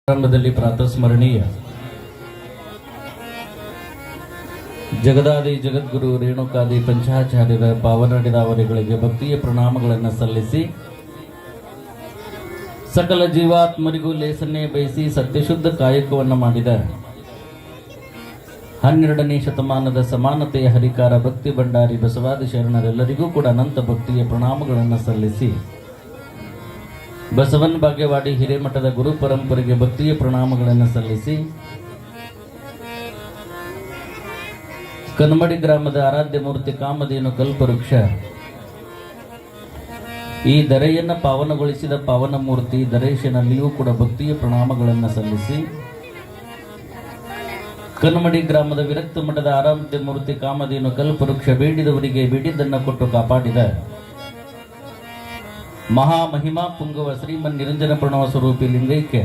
ಆರಂಭದಲ್ಲಿ ಪ್ರಾತಸ್ಮರಣೀಯ ಜಗದಾದಿ ಜಗದ್ಗುರು ರೇಣುಕಾದಿ ಪಂಚಾಚಾರ್ಯರ ಪಾವನಡಿದಾವರಿಗಳಿಗೆ ಭಕ್ತಿಯ ಪ್ರಣಾಮಗಳನ್ನು ಸಲ್ಲಿಸಿ ಸಕಲ ಜೀವಾತ್ಮರಿಗೂ ಲೇಸನ್ನೇ ಬಯಸಿ ಸತ್ಯಶುದ್ಧ ಕಾಯಕವನ್ನು ಮಾಡಿದ 12ನೇ ಶತಮಾನದ ಸಮಾನತೆಯ ಹರಿಕಾರ ಭಕ್ತಿ ಭಂಡಾರಿ ಬಸವಾದಿ ಶರಣರೆಲ್ಲರಿಗೂ ಕೂಡ ಅನಂತ ಭಕ್ತಿಯ ಪ್ರಣಾಮಗಳನ್ನು ಸಲ್ಲಿಸಿ ಬಸವನ್ ಭಾಗ್ಯವಾಡಿ ಹಿರೇಮಠದ ಗುರು ಪರಂಪರೆಗೆ ಭಕ್ತಿಯ ಪ್ರಣಾಮಗಳನ್ನು ಸಲ್ಲಿಸಿ ಕನ್ಮಡಿ ಗ್ರಾಮದ ಆರಾಧ್ಯ ಮೂರ್ತಿ ಕಾಮಧೇನು ಕಲ್ಪವೃಕ್ಷ ಈ ದರೆಯನ್ನು ಪಾವನಗೊಳಿಸಿದ ಪಾವನ ಮೂರ್ತಿ ದರೇಶನಲ್ಲಿಯೂ ಕೂಡ ಭಕ್ತಿಯ ಪ್ರಣಾಮಗಳನ್ನು ಸಲ್ಲಿಸಿ ಕನ್ಮಡಿ ಗ್ರಾಮದ ವಿರಕ್ತ ಮಠದ ಆರಾಧ್ಯ ಮೂರ್ತಿ ಕಾಮಧೇನು ಕಲ್ಪವೃಕ್ಷ ಬೇಡಿದವರಿಗೆ ಬೇಡಿದ್ದನ್ನು ಕೊಟ್ಟು ಕಾಪಾಡಿದ ಮಹಾಮಹಿಮಾ ಪುಂಗವ ಶ್ರೀಮನ್ ನಿರಂಜನ ಪ್ರಣವ ಸ್ವರೂಪಿ ಲಿಂಗೈಕ್ಯ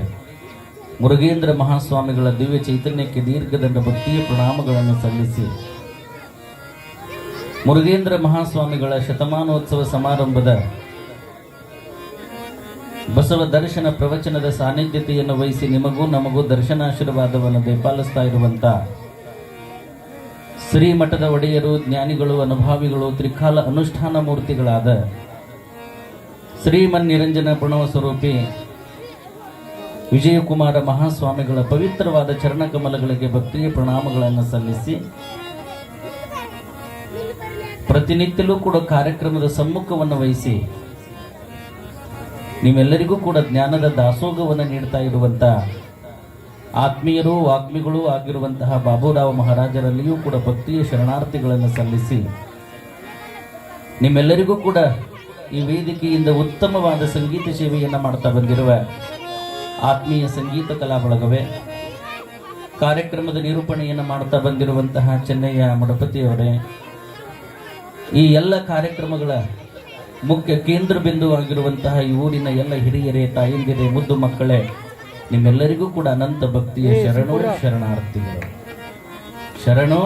ಮುರುಗೇಂದ್ರ ಮಹಾಸ್ವಾಮಿಗಳ ದಿವ್ಯ ಚೈತನ್ಯಕ್ಕೆ ದೀರ್ಘದಂಡ ಭಕ್ತಿಯ ಪ್ರಣಾಮಗಳನ್ನು ಸಲ್ಲಿಸಿ ಮುರುಗೇಂದ್ರ ಮಹಾಸ್ವಾಮಿಗಳ ಶತಮಾನೋತ್ಸವ ಸಮಾರಂಭದ ಬಸವ ದರ್ಶನ ಪ್ರವಚನದ ಸಾನ್ನಿಧ್ಯತೆಯನ್ನು ವಹಿಸಿ ನಿಮಗೂ ನಮಗೂ ದರ್ಶನಾಶೀರ್ವಾದವನ್ನು ದಯಪಾಲಿಸ್ತಾ ಇರುವಂತ ಶ್ರೀಮಠದ ಒಡೆಯರು ಜ್ಞಾನಿಗಳು ಅನುಭಾವಿಗಳು ತ್ರಿಕಾಲ ಅನುಷ್ಠಾನ ಮೂರ್ತಿಗಳಾದ ಶ್ರೀಮನ್ ನಿರಂಜನ ಪ್ರಣವ ಸ್ವರೂಪಿ ವಿಜಯಕುಮಾರ ಮಹಾಸ್ವಾಮಿಗಳ ಪವಿತ್ರವಾದ ಚರಣಕಮಲಗಳಿಗೆ ಭಕ್ತಿಯ ಪ್ರಣಾಮಗಳನ್ನು ಸಲ್ಲಿಸಿ ಪ್ರತಿನಿತ್ಯಲೂ ಕೂಡ ಕಾರ್ಯಕ್ರಮದ ಸಮ್ಮುಖವನ್ನು ವಹಿಸಿ ನಿಮ್ಮೆಲ್ಲರಿಗೂ ಕೂಡ ಜ್ಞಾನದ ದಾಸೋಗವನ್ನು ನೀಡ್ತಾ ಇರುವಂತ ಆತ್ಮೀಯರು ವಾಗ್ಮಿಗಳು ಆಗಿರುವಂತಹ ಬಾಬುರಾವ್ ಮಹಾರಾಜರಲ್ಲಿಯೂ ಕೂಡ ಭಕ್ತಿಯ ಶರಣಾರ್ಥಿಗಳನ್ನು ಸಲ್ಲಿಸಿ ನಿಮ್ಮೆಲ್ಲರಿಗೂ ಕೂಡ ಈ ವೇದಿಕೆಯಿಂದ ಉತ್ತಮವಾದ ಸಂಗೀತ ಸೇವೆಯನ್ನು ಮಾಡ್ತಾ ಬಂದಿರುವ ಆತ್ಮೀಯ ಸಂಗೀತ ಕಲಾ ಬಳಗವೇ, ಕಾರ್ಯಕ್ರಮದ ನಿರೂಪಣೆಯನ್ನು ಮಾಡ್ತಾ ಬಂದಿರುವಂತಹ ಚೆನ್ನಯ್ಯ ಮಡಪತಿಯವರೇ, ಈ ಎಲ್ಲ ಕಾರ್ಯಕ್ರಮಗಳ ಮುಖ್ಯ ಕೇಂದ್ರ ಬಿಂದು ಆಗಿರುವಂತಹ ಈ ಊರಿನ ಎಲ್ಲ ಹಿರಿಯರೇ, ತಾಯಂದಿರೇ, ಮುದ್ದು ಮಕ್ಕಳೇ, ನಿಮ್ಮೆಲ್ಲರಿಗೂ ಕೂಡ ಅನಂತ ಭಕ್ತಿಯ ಶರಣೋ ಶರಣಾರ್ಥಿಗಳು. ಶರಣೋ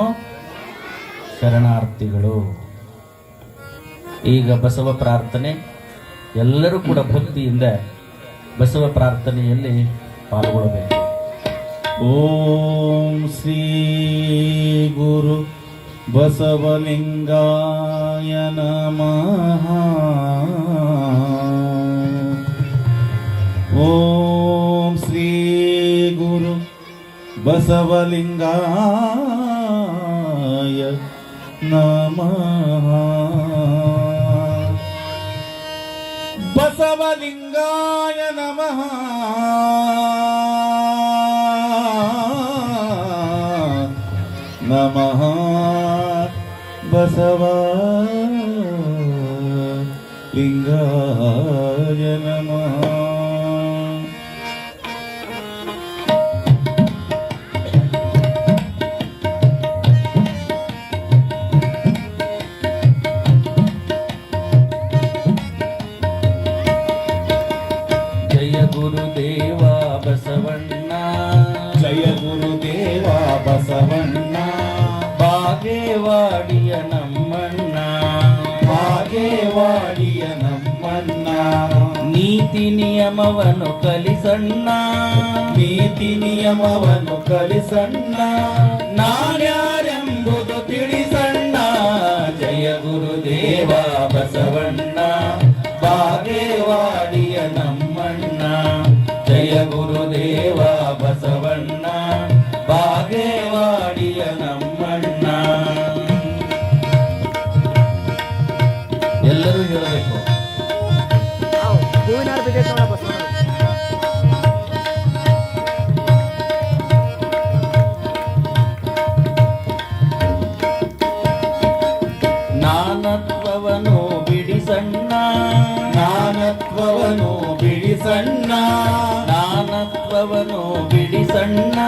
ಶರಣಾರ್ಥಿಗಳು. ಈಗ ಬಸವ ಪ್ರಾರ್ಥನೆ, ಎಲ್ಲರೂ ಕೂಡ ಭಕ್ತಿಯಿಂದ ಬಸವ ಪ್ರಾರ್ಥನೆಯಲ್ಲಿ ಪಾಲ್ಗೊಳ್ಳಬೇಕು. ಓಂ ಶ್ರೀ ಗುರು ಬಸವಲಿಂಗಾಯ ನಮಃ. ಓಂ ಶ್ರೀ ಗುರು ಬಸವಲಿಂಗಾಯ ನಮಃ. ಬಸವಲಿಂಗಾಯ ನಮಃ. ನಮಃ ಬಸವಲಿಂಗಾಯ ನಮಃ. ಗುರುದೇವ ಬಸವಣ್ಣ, ಜಯ ಗುರುದೇವ ಬಸವಣ್ಣ. ಬಾಗೇವಾಡಿಯ ನಮ್ಮಣ್ಣ, ಬಾಗೇವಾಡಿಯ ನಮ್ಮಣ್ಣ. ನೀತಿ ನಿಯಮವನ್ನು ಕಲಿಸಣ್ಣ, ನೀತಿ ನಿಯಮವನ್ನು ಕಲಿಸಣ್ಣ. ನಾನ್ಯಾರೆಂಬುದು ತಿಳಿಸಣ್ಣ. ಜಯ ಗುರುದೇವ ಬಸವಣ್ಣ, ಬಾಗೇವಾಡಿಯ ನಮ್ಮಣ್ಣ. ಜಯ ಗುರುದೇವ ಬಸವಣ್ಣ, ಬಾಗೇವಾಡಿಯ ನಮ್ಮಣ್ಣ. ಎಲ್ಲರೂ ಹೇಳಬೇಕು. ನಾನತ್ವವನ್ನು ಬಿಡಿಸಣ್ಣ, ನಾನತ್ವವನ್ನು ಬಿಡಿಸಣ್ಣ. ನಾನತ್ವವನ್ನು ಬಿಡಿಸಣ್ಣ,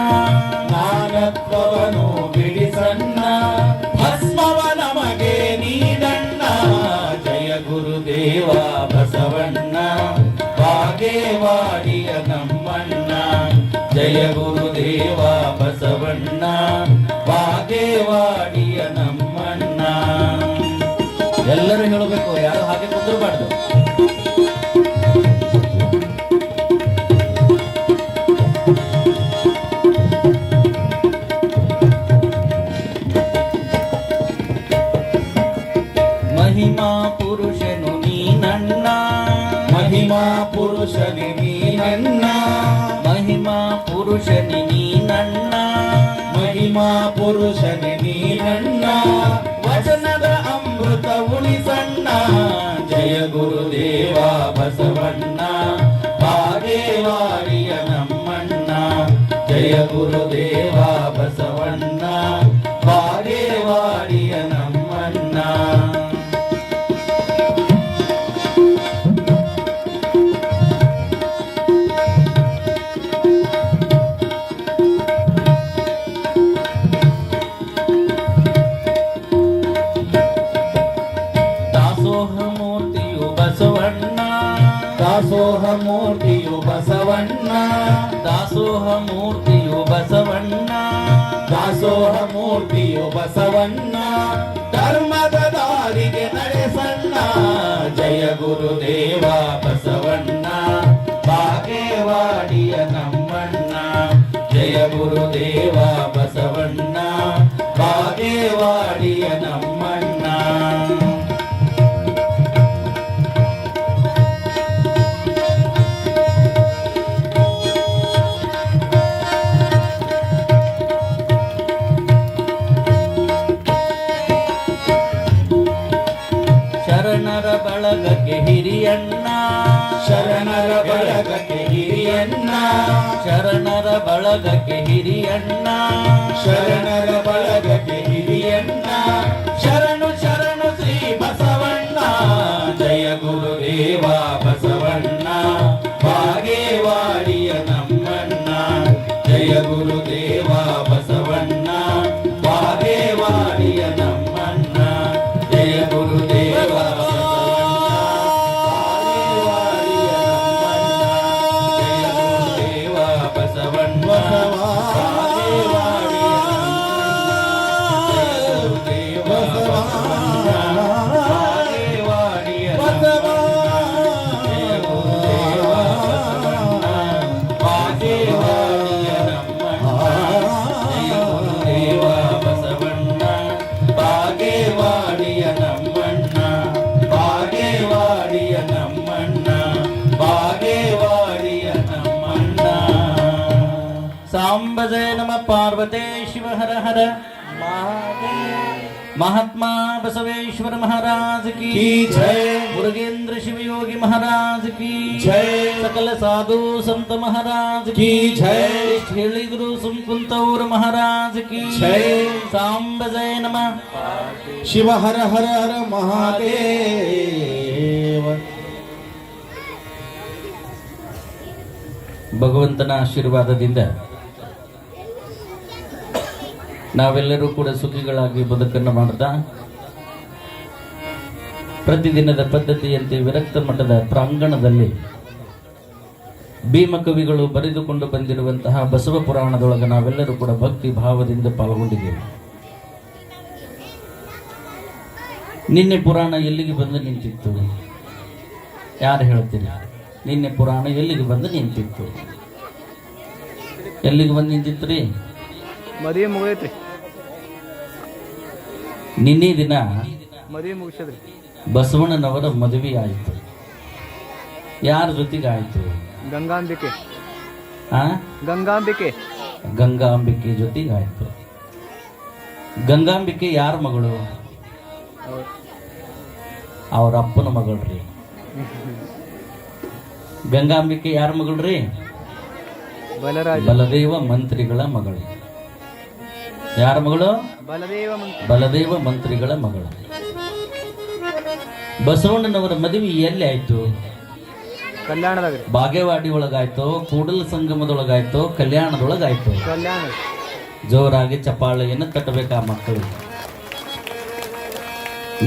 ನಾನತ್ವವನ್ನು ಬಿಡಿಸಣ್ಣ. ಭಸ್ಮವ ನಮಗೆ ನೀಡಣ್ಣ. ಜಯ ಗುರುದೇವ ಬಸವಣ್ಣ, ಬಾಗೇವಾಡಿಯ ನಮ್ಮಣ್ಣ. ಜಯ ಗುರುದೇವ ಬಸವಣ್ಣ, ಬಾಗೇವಾಡಿಯ ನಮ್ಮಣ್ಣ. ಎಲ್ಲರೂ ಹೇಳಬೇಕು, ಯಾರು ಹಾಗೆ ಕುಂದಿರಬಾರ್ದು. ಪುರುಷನಿ ನೀನಣ್ಣ ಮಹಿಮಾ ಪುರುಷನೇ ನೀನಣ್ಣ ವಚನದ ಅಮೃತ ಉಳಿಸಣ್ಣ ಜಯ ಗುರುದೇವ ಬಸವಣ್ಣ ಬಾಗೇವಾಡಿಯ ನಮ್ಮಣ್ಣ ಜಯ ಗುರುದೇವ ಬಸವಣ್ಣ ಬಾಗೇವಾಡಿಯ ನಮ್ಮಣ್ಣ ದಾಸೋಹ ಮೂರ್ತಿಯು ಬಸವಣ್ಣ ದಾಸೋಹ ಮೂರ್ತಿಯು ಬಸವಣ್ಣ ದಾಸೋಹ ಮೂರ್ತಿಯು ಬಸವಣ್ಣ ದಾಸೋಹ ಮೂರ್ತಿಯು ಬಸವಣ್ಣ ಧರ್ಮದ ದಾರಿಗೆ ನಡೆಸಣ್ಣ ಜಯ ಗುರುದೇವ ಬಸವಣ್ಣ ಬಾಗೇವಾಡಿಯ ನಮ್ಮಣ್ಣ ಜಯ ಗುರುದೇವ ಬಸವಣ್ಣ ಬಾಗೇವಾಡಿಯ ನಮ್ಮಣ್ಣ ಶರಣರ ಬಳಗಕ್ಕೆ ಹಿರಿಯಣ್ಣ ಶರಣರ ಬಳಗಕ್ಕೆ ಹಿರಿಯಣ್ಣ ಶರಣರ ಬಳಗಕ್ಕೆ ಹಿರಿಯಣ್ಣ ಶರಣರ ಬಳಗಕ್ಕೆ ಹಿರಿಯಣ್ಣ ಶರಣು ಶರಣು ಶ್ರೀ ಬಸವಣ್ಣ ಜಯ ಗುರುದೇವ ಬಸವಣ್ಣ ಬಾಗೇವಾಡಿಯ ನಮ್ಮಣ್ಣ ಜಯ ಗುರುದೇವ ಬಸವಣ್ಣ ಬಾಗೇವಾಡಿಯ ನಮ್ಮಣ್ಣ ಜಯ ಗುರುದೇವ ಬಸವಣ್ಣ ಸಾಂಬ ಜಯ ನಮ ಪಾರ್ವತೇ ಶಿವ ಹರ ಹರ महात्मा बसवेश्वर महाराज की जय मुरुगेंद्र शिवयोगी महाराज की जय सकल साधु संत महाराज की जय गुरु सुमकुंतौर महाराज की जय सांब जय नमः शिव हर हर हर महादेव ಭಗವಂತನ ಆಶೀರ್ವಾದದಿಂದ ನಾವೆಲ್ಲರೂ ಕೂಡ ಸುಖಿಗಳಾಗಿ ಬದುಕನ್ನು ಮಾಡ್ತಾ ಪ್ರತಿದಿನದ ಪದ್ಧತಿಯಂತೆ ವಿರಕ್ತ ಮಠದ ಪ್ರಾಂಗಣದಲ್ಲಿ ಭೀಮಕವಿಗಳು ಬರೆದುಕೊಂಡು ಬಂದಿರುವಂತಹ ಬಸವ ಪುರಾಣದೊಳಗೆ ನಾವೆಲ್ಲರೂ ಕೂಡ ಭಕ್ತಿ ಭಾವದಿಂದ ಪಾಲ್ಗೊಂಡಿದ್ದೇವೆ. ನಿನ್ನೆ ಪುರಾಣ ಎಲ್ಲಿಗೆ ಬಂದು ನಿಂತಿತ್ತು? ಯಾರು ಹೇಳ್ತೀರಿ? ನಿನ್ನೆ ಪುರಾಣ ಎಲ್ಲಿಗೆ ಬಂದು ನಿಂತಿತ್ತು? ಎಲ್ಲಿಗೆ ಬಂದು ನಿಂತಿತ್ರಿ? ಮದುವೆ ಮುಗಿದೈತ್ರಿ. ನಿನ್ನೆ ದಿನ ಮದುವೆ ಮುಗಿಸದ್ರಿ. ಬಸವಣ್ಣನವರ ಮದುವೆ ಆಯಿತು. ಯಾರ ಜೊತೆಗೆ ಆಯಿತು? ಗಂಗಾಂಬಿಕೆ. ಆ ಗಂಗಾಂಬಿಕೆ ಗಂಗಾಂಬಿಕೆ ಜೊತೆಗೆ ಆಯಿತು. ಗಂಗಾಂಬಿಕೆ ಯಾರ ಮಗಳು? ಅವ್ರ ಅಪ್ಪನ ಮಗಳ್ರಿ. ಗಂಗಾಂಬಿಕೆ ಯಾರ ಮಗಳ್ರಿ? ಬಲರಾಜ ಬಲದೇವ ಮಂತ್ರಿಗಳ ಮಗಳು. ಯಾರ ಮಗಳು? ಬಲದೇವ ಮಂತ್ರಿಗಳ ಮಗಳು. ಬಸವಣ್ಣನವರ ಮದುವೆ ಎಲ್ಲಿ ಆಯ್ತು? ಕಲ್ಯಾಣದಾಗ. ಬಾಗೇವಾಡಿ ಒಳಗಾಯ್ತು, ಕೂಡಲ ಸಂಗಮದೊಳಗಾಯ್ತು, ಕಲ್ಯಾಣದೊಳಗಾಯ್ತು. ಕಲ್ಯಾಣ ಜೋರಾಗಿ ಚಪ್ಪಾಳೆಯನ್ನು ತಟ್ಟಬೇಕಾ ಮಕ್ಕಳು.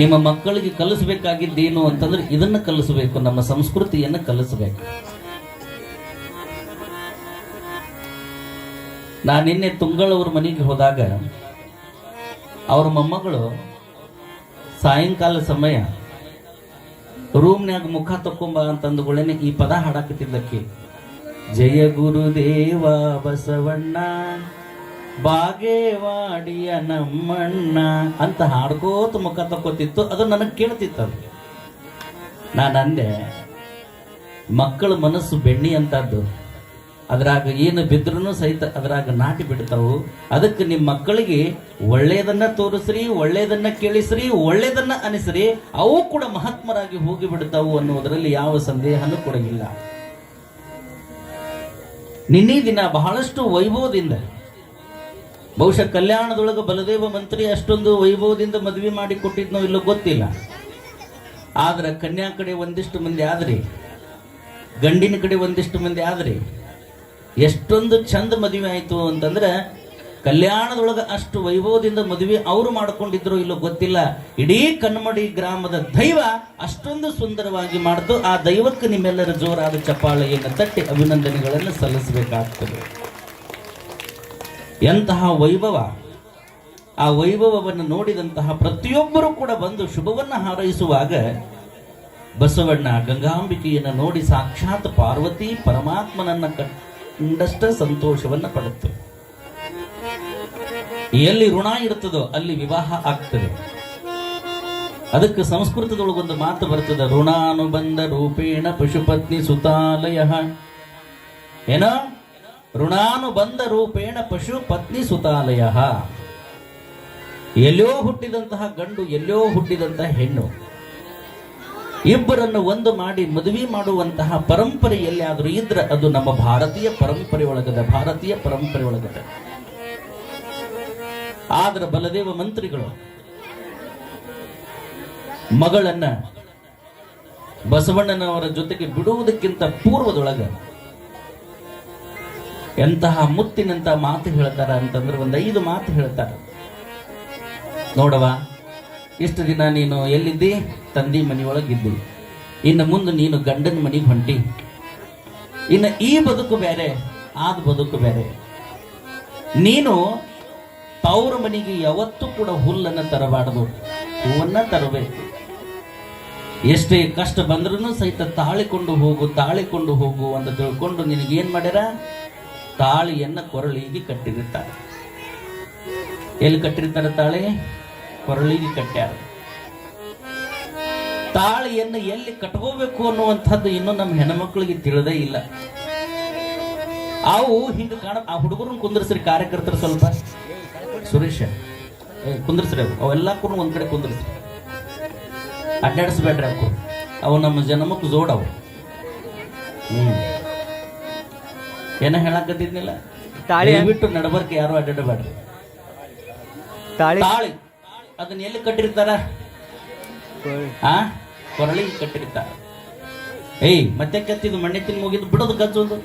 ನಿಮ್ಮ ಮಕ್ಕಳಿಗೆ ಕಲಿಸಬೇಕಾಗಿದ್ದೇನು ಅಂತಂದ್ರೆ ಇದನ್ನ ಕಲಿಸಬೇಕು, ನಮ್ಮ ಸಂಸ್ಕೃತಿಯನ್ನು ಕಲಿಸಬೇಕು. ನಾನು ನಿನ್ನೆ ತುಂಗಳವ್ರ ಮನೆಗೆ ಹೋದಾಗ ಅವ್ರ ಮೊಮ್ಮಗಳು ಸಾಯಂಕಾಲ ಸಮಯ ರೂಮ್ನ್ಯಾಗ ಮುಖ ತಕ್ಕೊಂಬ ಅಂತಂದುಗಳೇನೆ ಈ ಪದ ಹಾಡಾಕತ್ತಿದ್ದಕ್ಕೆ, ಜಯ ಗುರುದೇವ ಬಸವಣ್ಣ ಬಾಗೇವಾಡಿಯ ನಮ್ಮಣ್ಣ ಅಂತ ಹಾಡ್ಕೋತ ಮುಖ ತಕ್ಕೋತಿತ್ತು. ಅದು ನನಗೆ ಕೇಳ್ತಿತ್ತು. ನಾನು ಅಂದೆ, ಮಕ್ಕಳ ಮನಸ್ಸು ಬೆಣ್ಣಿ ಅಂತದ್ದು, ಅದ್ರಾಗ ಏನು ಬಿದ್ರೂ ಸಹಿತ ಅದ್ರಾಗ ನಾಟಿ ಬಿಡ್ತಾವು. ಅದಕ್ಕೆ ನಿಮ್ಮ ಮಕ್ಕಳಿಗೆ ಒಳ್ಳೆಯದನ್ನ ತೋರಿಸ್ರಿ, ಒಳ್ಳೆಯದನ್ನ ಕೇಳಿಸ್ರಿ, ಒಳ್ಳೆಯದನ್ನ ಅನಿಸ್ರಿ, ಅವು ಕೂಡ ಮಹಾತ್ಮರಾಗಿ ಹೋಗಿ ಬಿಡ್ತಾವು ಅನ್ನೋದರಲ್ಲಿ ಯಾವ ಸಂದೇಹನೂ ಕೂಡ ಇಲ್ಲ. ನಿನ್ನೆ ದಿನ ಬಹಳಷ್ಟು ವೈಭವದಿಂದ, ಬಹುಶಃ ಕಲ್ಯಾಣದೊಳಗೆ ಬಲದೇವ ಮಂತ್ರಿ ಅಷ್ಟೊಂದು ವೈಭವದಿಂದ ಮದುವೆ ಮಾಡಿ ಕೊಟ್ಟಿದ್ನೋ ಇಲ್ಲೋ ಗೊತ್ತಿಲ್ಲ. ಆದ್ರೆ ಕನ್ಯಾ ಕಡೆ ಒಂದಿಷ್ಟು ಮಂದಿ ಆದ್ರಿ, ಗಂಡಿನ ಕಡೆ ಒಂದಿಷ್ಟು ಮಂದಿ ಆದ್ರಿ. ಎಷ್ಟೊಂದು ಚಂದ ಮದುವೆ ಆಯ್ತು ಅಂತಂದ್ರೆ ಕಲ್ಯಾಣದೊಳಗೆ ಅಷ್ಟು ವೈಭವದಿಂದ ಮದುವೆ ಅವರು ಮಾಡ್ಕೊಂಡಿದ್ರು ಇಲ್ಲೋ ಗೊತ್ತಿಲ್ಲ. ಇಡೀ ಕನ್ನಮಡಿ ಗ್ರಾಮದ ದೈವ ಅಷ್ಟೊಂದು ಸುಂದರವಾಗಿ ಮಾಡ್ತು. ಆ ದೈವಕ್ಕೆ ನಿಮ್ಮೆಲ್ಲರ ಜೋರಾದ ಚಪ್ಪಾಳೆಯನ್ನು ತಟ್ಟಿ ಅಭಿನಂದನೆಗಳನ್ನು ಸಲ್ಲಿಸಬೇಕಾಗ್ತದೆ. ಎಂತಹ ವೈಭವ! ಆ ವೈಭವವನ್ನು ನೋಡಿದಂತಹ ಪ್ರತಿಯೊಬ್ಬರೂ ಕೂಡ ಬಂದು ಶುಭವನ್ನು ಹಾರೈಸುವಾಗ ಬಸವಣ್ಣ ಗಂಗಾಂಬಿಕೆಯನ್ನು ನೋಡಿ ಸಾಕ್ಷಾತ್ ಪಾರ್ವತಿ ಪರಮಾತ್ಮನನ್ನ ಕಂಡಷ್ಟ ಸಂತೋಷವನ್ನ ಪಡೆತು. ಎಲ್ಲಿ ಋಣ ಇರ್ತದೋ ಅಲ್ಲಿ ವಿವಾಹ ಆಗ್ತದೆ. ಅದಕ್ಕೆ ಸಂಸ್ಕೃತದೊಳಗೊಂದು ಮಾತು ಬರ್ತದೆ, ಋಣಾನುಬಂಧ ರೂಪೇಣ ಪಶುಪತ್ನಿ ಸುತಾಲಯ. ಏನ? ಋಣಾನುಬಂಧ ರೂಪೇಣ ಪಶುಪತ್ನಿ ಸುತಾಲಯ. ಎಲ್ಲೋ ಹುಟ್ಟಿದಂತಹ ಗಂಡು, ಎಲ್ಲೋ ಹುಟ್ಟಿದಂತಹ ಹೆಣ್ಣು, ಇಬ್ಬರನ್ನು ಒಂದು ಮಾಡಿ ಮದುವೆ ಮಾಡುವಂತಹ ಪರಂಪರೆ ಎಲ್ಲಿಯಾದರೂ ಇದ್ರೆ ಅದು ನಮ್ಮ ಭಾರತೀಯ ಪರಂಪರೆ ಒಳಗದೆ, ಭಾರತೀಯ ಪರಂಪರೆ ಒಳಗದೆ. ಆದ್ರೆ ಬಲದೇವ ಮಂತ್ರಿಗಳು ಮಗಳನ್ನ ಬಸವಣ್ಣನವರ ಜೊತೆಗೆ ಬಿಡುವುದಕ್ಕಿಂತ ಪೂರ್ವದೊಳಗ ಎಂತಹ ಮುತ್ತಿನಂತ ಮಾತು ಹೇಳ್ತಾರ ಅಂತಂದ್ರೆ ಒಂದು 5 ಮಾತು ಹೇಳ್ತಾರ. ನೋಡವ, ಇಷ್ಟು ದಿನ ನೀನು ಎಲ್ಲಿದ್ದಿ? ತಂದಿ ಮನೆಯೊಳಗಿದ್ದಿ. ಇನ್ನು ಮುಂದೆ ನೀನು ಗಂಡನ ಮನೆಗೆ ಹೊಂಟಿ. ಇನ್ನು ಈ ಬದುಕು ಬೇರೆ, ಆದ ಬದುಕು ಬೇರೆ. ನೀನು ತವ್ರ ಮನೆಗೆ ಯಾವತ್ತೂ ಕೂಡ ಹುಲ್ಲನ್ನು ತರಬಾರದು, ಹೂವನ್ನ ತರಬೇಕು. ಎಷ್ಟೇ ಕಷ್ಟ ಬಂದ್ರೂ ಸಹಿತ ತಾಳಿಕೊಂಡು ಹೋಗು, ತಾಳಿಕೊಂಡು ಹೋಗು ಅಂತ ತಿಳ್ಕೊಂಡು ನಿನಗೇನ್ ಮಾಡ್ಯಾರ? ತಾಳಿಯನ್ನ ಕೊರಳಿಗೆ ಕಟ್ಟಿರುತ್ತಾರೆ. ಎಲ್ಲಿ ಕಟ್ಟಿರ್ತಾರೆ ತಾಳಿ? ಕೊರಳಿಗೆ ಕಟ್ಟ್ಯಾರ. ತಾಳಿಯನ್ನು ಎಲ್ಲಿ ಕಟ್ಕೋಬೇಕು ಅನ್ನುವಂಥದ್ದು ಇನ್ನೂ ನಮ್ಮ ಹೆಣ್ಮಕ್ಳಿಗೆ ತಿಳಿದೇ ಇಲ್ಲ. ಅವು ಹಿಂಗ ಆ ಹುಡುಗರನ್ನ ಕುಂದ್ರಿಸ್ರಿ, ಕಾರ್ಯಕರ್ತರು ಸ್ವಲ್ಪ ಸುರೇಶ ಕುಂದ್ರಿಸ್ರಿ, ಅವೆಲ್ಲ ಕೂಡ ಒಂದ್ ಕಡೆ ಕುಂದ್ರಿಸ್ರಿ, ಅಡ್ಡಾಡಿಸ್ಬೇಡ್ರಿ. ಅವು ನಮ್ಮ ಜನಮಕ್ಕೆ ಜೋಡವು. ಏನ ಹೇಳಕತ್ತಿದ್ನಿಲ್ಲ, ಬಿಟ್ಟು ನಡಬರ್ಕೆ ಯಾರು ಅಡ್ಡಾಡಬೇಡ್ರಿ. ತಾಳಿ ಅದನ್ನ ಎಲ್ಲಿ ಕಟ್ಟಿರ್ತಾರ? ಕೊರಳಿಗೆ ಕಟ್ಟಿರ್ತಾರ. ಮತ್ತೆ ಕತ್ತಿದ್ದು ಮಣ್ಣೆ ತಿನ್ ಮುಗಿದು ಬಿಡೋದು ಕಚ್ಚೋದು.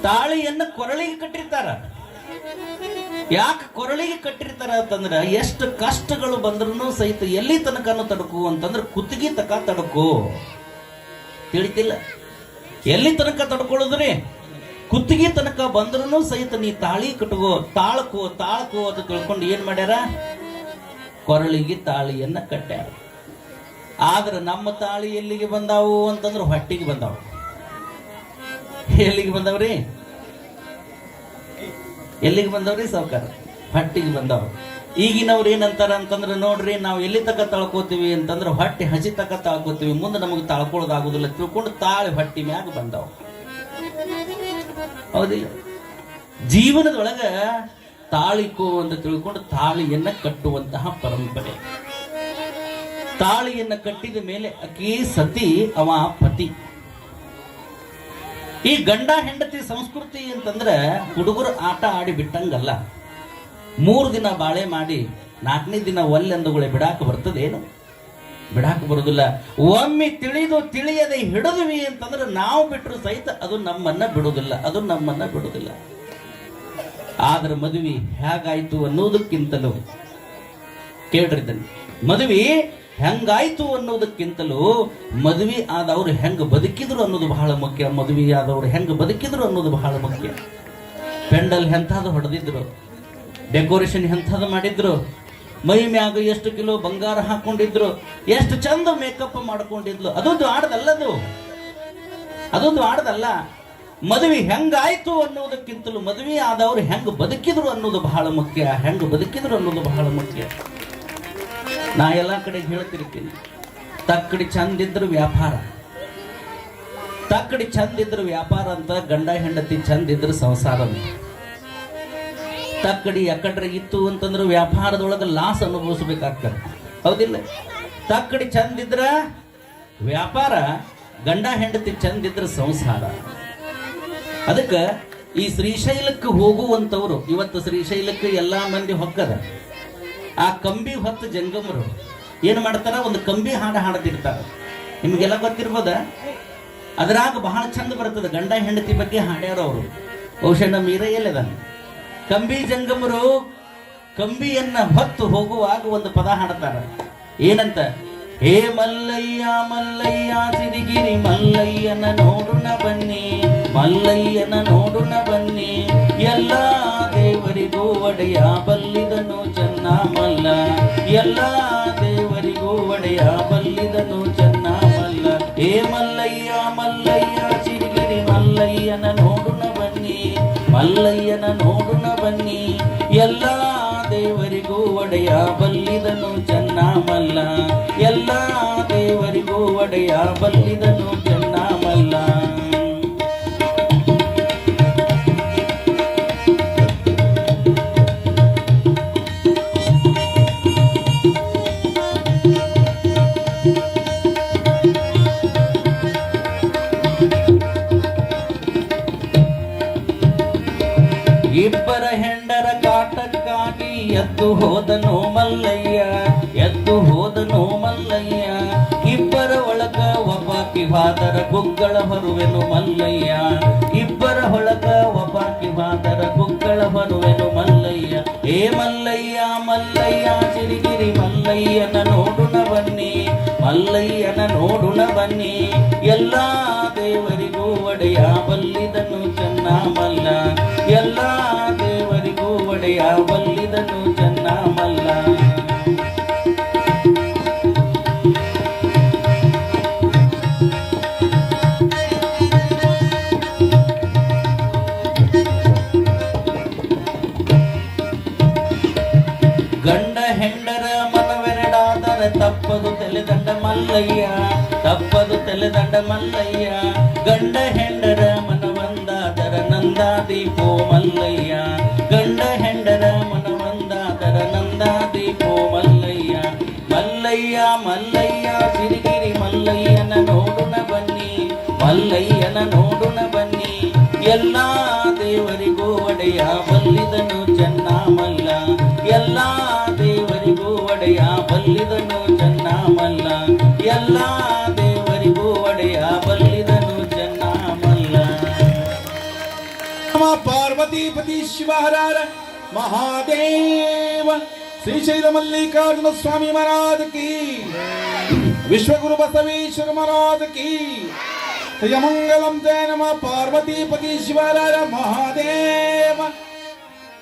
ತಾಳಿಯನ್ನ ಕೊರಳಿಗೆ ಕಟ್ಟಿರ್ತಾರ. ಯಾಕೆ ಕೊರಳಿಗೆ ಕಟ್ಟಿರ್ತಾರ ಅಂತಂದ್ರ ಎಷ್ಟು ಕಷ್ಟಗಳು ಬಂದ್ರೂ ಸಹಿತ ಎಲ್ಲಿ ತನಕನೂ ತಡಕು ಅಂತಂದ್ರೆ ಕುತ್ತಿಗೆ ತಕ ತಡಕು. ತಿಳಿತಿಲ್ಲ? ಎಲ್ಲಿ ತನಕ ತಡ್ಕೊಳ್ಳೋದ್ರಿ? ಕುತ್ತಿಗೆ ತನಕ ಬಂದ್ರೂ ಸಹಿತ ನೀ ತಾಳಿ ಕಟ್ಕೋ, ತಾಳ್ಕೋ ತಾಳ್ಕೋ ಅಂತ ತಿಳ್ಕೊಂಡು ಏನ್ ಮಾಡ್ಯಾರ? ಕೊರಳಿಗೆ ತಾಳಿಯನ್ನ ಕಟ್ಟ್ಯಾರ. ಆದ್ರೆ ನಮ್ಮ ತಾಳಿ ಎಲ್ಲಿಗೆ ಬಂದಾವು ಅಂತಂದ್ರೆ ಹೊಟ್ಟಿಗೆ ಬಂದಾವು. ಎಲ್ಲಿಗೆ ಬಂದವ್ರಿ? ಎಲ್ಲಿಗೆ ಬಂದವ್ರಿ ಸಾವುಕಾರ? ಹೊಟ್ಟಿಗೆ ಬಂದವ್ರು. ಈಗಿನವ್ರು ಏನಂತಾರ ಅಂತಂದ್ರೆ, ನೋಡ್ರಿ ನಾವು ಎಲ್ಲಿ ತಕ ತಳ್ಕೋತೀವಿ ಅಂತಂದ್ರೆ ಹೊಟ್ಟೆ ಹಸಿ ತಕ ತಳ್ಕೋತೀವಿ, ಮುಂದೆ ನಮಗೆ ತಳ್ಕೊಳ್ಳೋದಾಗುದಿಲ್ಲ ತಿಳ್ಕೊಂಡು ತಾಳಿ ಹೊಟ್ಟಿ ಮ್ಯಾಗ ಬಂದವು. ಹೌದಿಲ್ಲ? ಜೀವನದೊಳಗ ತಾಳಿಕೋ ಅಂತ ತಿಳ್ಕೊಂಡು ತಾಳಿಯನ್ನ ಕಟ್ಟುವಂತಹ ಪರಂಪರೆ. ತಾಳಿಯನ್ನ ಕಟ್ಟಿದ ಮೇಲೆ ಅಕಿ ಸತಿ, ಅವ ಪತಿ. ಈ ಗಂಡ ಹೆಂಡತಿ ಸಂಸ್ಕೃತಿ ಅಂತಂದ್ರೆ ಹುಡುಗರು ಆಟ ಆಡಿ ಬಿಟ್ಟಂಗಲ್ಲ. 3 ದಿನ ಬಾಳೆ ಮಾಡಿ 4ನೇ ದಿನ ಒಲ್ಲೆಂದುಗಳೇ ಬಿಡಾಕ ಬರ್ತದೇನು? ಬಿಡಾಕ ಬರುದಿಲ್ಲ. ಒಮ್ಮೆ ತಿಳಿದು ತಿಳಿಯದೆ ಹಿಡಿದ್ವಿ ಅಂತಂದ್ರೆ ನಾವು ಬಿಟ್ಟರು ಸಹಿತ ಅದು ನಮ್ಮನ್ನ ಬಿಡುದಿಲ್ಲ, ಅದು ನಮ್ಮನ್ನ ಬಿಡುದಿಲ್ಲ. ಆದ್ರೆ ಮದುವೆ ಹೇಗಾಯ್ತು ಅನ್ನೋದಕ್ಕಿಂತಲೂ ಕೇಳ್ರಿದ್ದನ್ನು, ಮದುವೆ ಹೆಂಗಾಯ್ತು ಅನ್ನೋದಕ್ಕಿಂತಲೂ ಮದುವೆ ಆದವ್ರು ಹೆಂಗ ಬದುಕಿದ್ರು ಅನ್ನೋದು ಬಹಳ ಮುಖ್ಯ. ಮದುವೆ ಆದವ್ರು ಹೆಂಗ ಬದುಕಿದ್ರು ಅನ್ನೋದು ಬಹಳ ಮುಖ್ಯ. ಪೆಂಡಲ್ ಎಂಥದ್ದು ಹೊಡೆದಿದ್ರು, ಡೆಕೋರೇಷನ್ ಎಂಥದ್ದು ಮಾಡಿದ್ರು, ಮೈ ಮ್ಯಾಗ ಎಷ್ಟು ಕಿಲೋ ಬಂಗಾರ ಹಾಕೊಂಡಿದ್ರು, ಎಷ್ಟು ಚಂದ ಮೇಕಪ್ ಮಾಡ್ಕೊಂಡಿದ್ಲು. ಅದೊಂದು ಆಡದಲ್ಲದು, ಅದೊಂದು ಆಡದಲ್ಲ. ಮದುವೆ ಹೆಂಗಾಯ್ತು ಅನ್ನೋದಕ್ಕಿಂತಲೂ ಮದುವೆ ಆದವ್ರು ಹೆಂಗ ಬದುಕಿದ್ರು ಅನ್ನೋದು ಬಹಳ ಮುಖ್ಯ. ಹೆಂಗ ಬದುಕಿದ್ರು ಅನ್ನೋದು ಬಹಳ ಮುಖ್ಯ. ನಾ ಎಲ್ಲ ಕಡೆ ಹೇಳ್ತಿರ್ತೀನಿ, ತಕ್ಕಡಿ ಚಂದಿದ್ರು ವ್ಯಾಪಾರ, ತಕ್ಕಡಿ ಚಂದ ಇದ್ರ ವ್ಯಾಪಾರ ಅಂತ, ಗಂಡ ಹೆಂಡತಿ ಚಂದ ಇದ್ರ ಸಂಸಾರ ಅಂತ. ತಕ್ಕಡಿ ಎಕಡ್ರೆ ಇತ್ತು ಅಂತಂದ್ರೆ ವ್ಯಾಪಾರದೊಳಗೆ ಲಾಸ್ ಅನುಭವಿಸ್ಬೇಕಾಗ್ತದೆ, ಹೌದಿಲ್ಲ? ತಕ್ಕಡಿ ಚಂದ ಇದ್ರ ವ್ಯಾಪಾರ, ಗಂಡ ಹೆಂಡತಿ ಚಂದ ಇದ್ರ ಸಂಸಾರ. ಅದಕ್ಕೆ ಈ ಶ್ರೀಶೈಲಕ್ಕೆ ಹೋಗುವಂಥವ್ರು, ಇವತ್ತು ಶ್ರೀಶೈಲಕ್ಕೆ ಎಲ್ಲಾ ಮಂದಿ ಹೊಕ್ಕದ, ಆ ಕಂಬಿ ಹೊತ್ತು ಜಂಗಮರು ಏನು ಮಾಡ್ತಾರ, ಒಂದು ಕಂಬಿ ಹಾಡು ಹಾಡದಿರ್ತಾರ. ನಿಮಗೆಲ್ಲ ಗೊತ್ತಿರ್ಬೋದ? ಅದ್ರಾಗ ಬಹಳ ಚಂದ ಬರ್ತದೆ, ಗಂಡ ಹೆಂಡತಿ ಬಗ್ಗೆ ಹಾಡ್ಯಾರ ಅವರು. ಬಹುಶಃ ನಮ್ಮ ಎಲ್ಲದಾನೆ. ಕಂಬಿ ಜಂಗಮರು ಕಂಬಿಯನ್ನ ಹೊತ್ತು ಹೋಗುವಾಗ ಒಂದು ಪದ ಹಾಡ್ತಾರ, ಏನಂತ? ಹೇ ಮಲ್ಲಯ್ಯ ಮಲ್ಲಯ್ಯ ಸಿರಿಗಿರಿ ಮಲ್ಲಯ್ಯನ ನೋಡುನ ಬನ್ನಿ, ಮಲ್ಲಯ್ಯನ ನೋಡುನ ಬನ್ನಿ, ಎಲ್ಲ ದೇವರಿಗೂ ಒಡೆಯ ಬಲ್ಲಿದನು ಚೆನ್ನ ಮಲ್ಲ, ಎಲ್ಲ ದೇವರಿಗೂ ಒಡೆಯ ಬಲ್ಲಿದನು ಚೆನ್ನ ಮಲ್ಲ. ಹೇ ಮಲ್ಲಯ್ಯ ಮಲ್ಲಯ್ಯ ಸಿರಿಗಿರಿ ಮಲ್ಲಯ್ಯನ ನೋಡುನ ಬನ್ನಿ, ಮಲ್ಲಯ್ಯನ ನೋಡುನ ಬನ್ನಿ, ಎಲ್ಲ ದೇವರಿಗೂ ಒಡೆಯ ಬಲ್ಲಿದನು ಚೆನ್ನ ಮಲ್ಲ, ಎಲ್ಲ ದೇವರಿಗೂ ಒಡೆಯ ಬಲ್ಲಿದನು ಚೆನ್ನ ಮಲ್ಲ. ಇಬ್ಬರ ಹೆಂಡರ ಕಾಟಕ್ಕಾಗಿ ಎದ್ದು ಹೋದನು ಮಲ್ಲಯ್ಯ, ಎದ್ದು ಹೋದನು ಮಲ್ಲಯ್ಯ, ಇಬ್ಬರ ಒಳಗ ಒಬ್ಬಾಕಿ ಹಾದರ ಗುಗ್ಗಳ ಹೊರುವೆನು ಮಲ್ಲಯ್ಯ, ಇಬ್ಬರ ಒಳಗ ಒಬ್ಬಾಕಿ ಹಾದರ ಗುಗ್ಗಳ ಹೊರುವೆನು ಮಲ್ಲಯ್ಯ. ಏ ಮಲ್ಲಯ್ಯ ಮಲ್ಲಯ್ಯ ಸಿರಿಗಿರಿ ಮಲ್ಲಯ್ಯನ ನೋಡುನ ಬನ್ನಿ, ಮಲ್ಲಯ್ಯನ ನೋಡುನ ಬನ್ನಿ, ಎಲ್ಲ ದೇವರಿಗೂ ಒಡೆಯ ಬಲ್ಲಿದನು ಚೆನ್ನ ಮಲ್ಲ, ಎಲ್ಲ ದೇವರಿಗೂ ಒಡೆಯ ಬಲ್ಲಿದನು ಚೆನ್ನ ಮಲ್ಲ. ಗಂಡ ಹೆಂಡರ ಮನವೆರಡಾದರ ತಪ್ಪದು ತೆಲೆದಂಡ ಮಲ್ಲಯ್ಯ, ತಪ್ಪದು ತೆಲೆದಂಡ ಮಲ್ಲಯ್ಯ, ಗಂಡ ಹೆಂಡರ ಮನವಂದಾದರ ನಂದಾದೀಪೋ ಮಲ್ಲಯ್ಯ, ಗಂಡ ಹೆಂಡರ ಮನವಂದಾದರ ನಂದಾದೀಪೋ ಮಲ್ಲಯ್ಯ. ಮಲ್ಲಯ್ಯ ಮಲ್ಲಯ್ಯ ಸಿರಿಗಿರಿ ಮಲ್ಲಯ್ಯನ ನೋಡುನ ಬನ್ನಿ, ಮಲ್ಲಯ್ಯನ ನೋಡುನ ಬನ್ನಿ, ಎಲ್ಲ ದೇವರಿಗೂ ಒಡೆಯ ಬಲ್ಲಿದನು ಚೆನ್ನ ಮಲ್ಲ, ಎಲ್ಲ ದೇವರಿಗೂ ಒಡೆಯ ಬಲ್ಲಿದನು ಚೆನ್ನ ಮಲ್ಲ, ಎಲ್ಲ ದೇವರಿಗೂ ಒಡೆಯ ಬಲ್ಲಿದನು ಚೆನ್ನ ಮಲ್ಲ. ಪಾರ್ವತೀಪತಿ ಶಿವಹರ ಮಹಾದೇವ ಶ್ರೀಶೈಲ ಮಲ್ಲಿಕಾರ್ಜುನ ಸ್ವಾಮಿ ಮಹಾರಾಜ ಕಿ, ವಿಶ್ವಗುರು ಬಸವೇಶ್ವರ ಮಹಾರಾಜ ಕಿ. ಶ್ರೀಮಂಗಲಂ ಜಯ ನಮ ಪಾರ್ವತೀಪತಿ ಶಿವಹರ ಮಹಾದೇವ.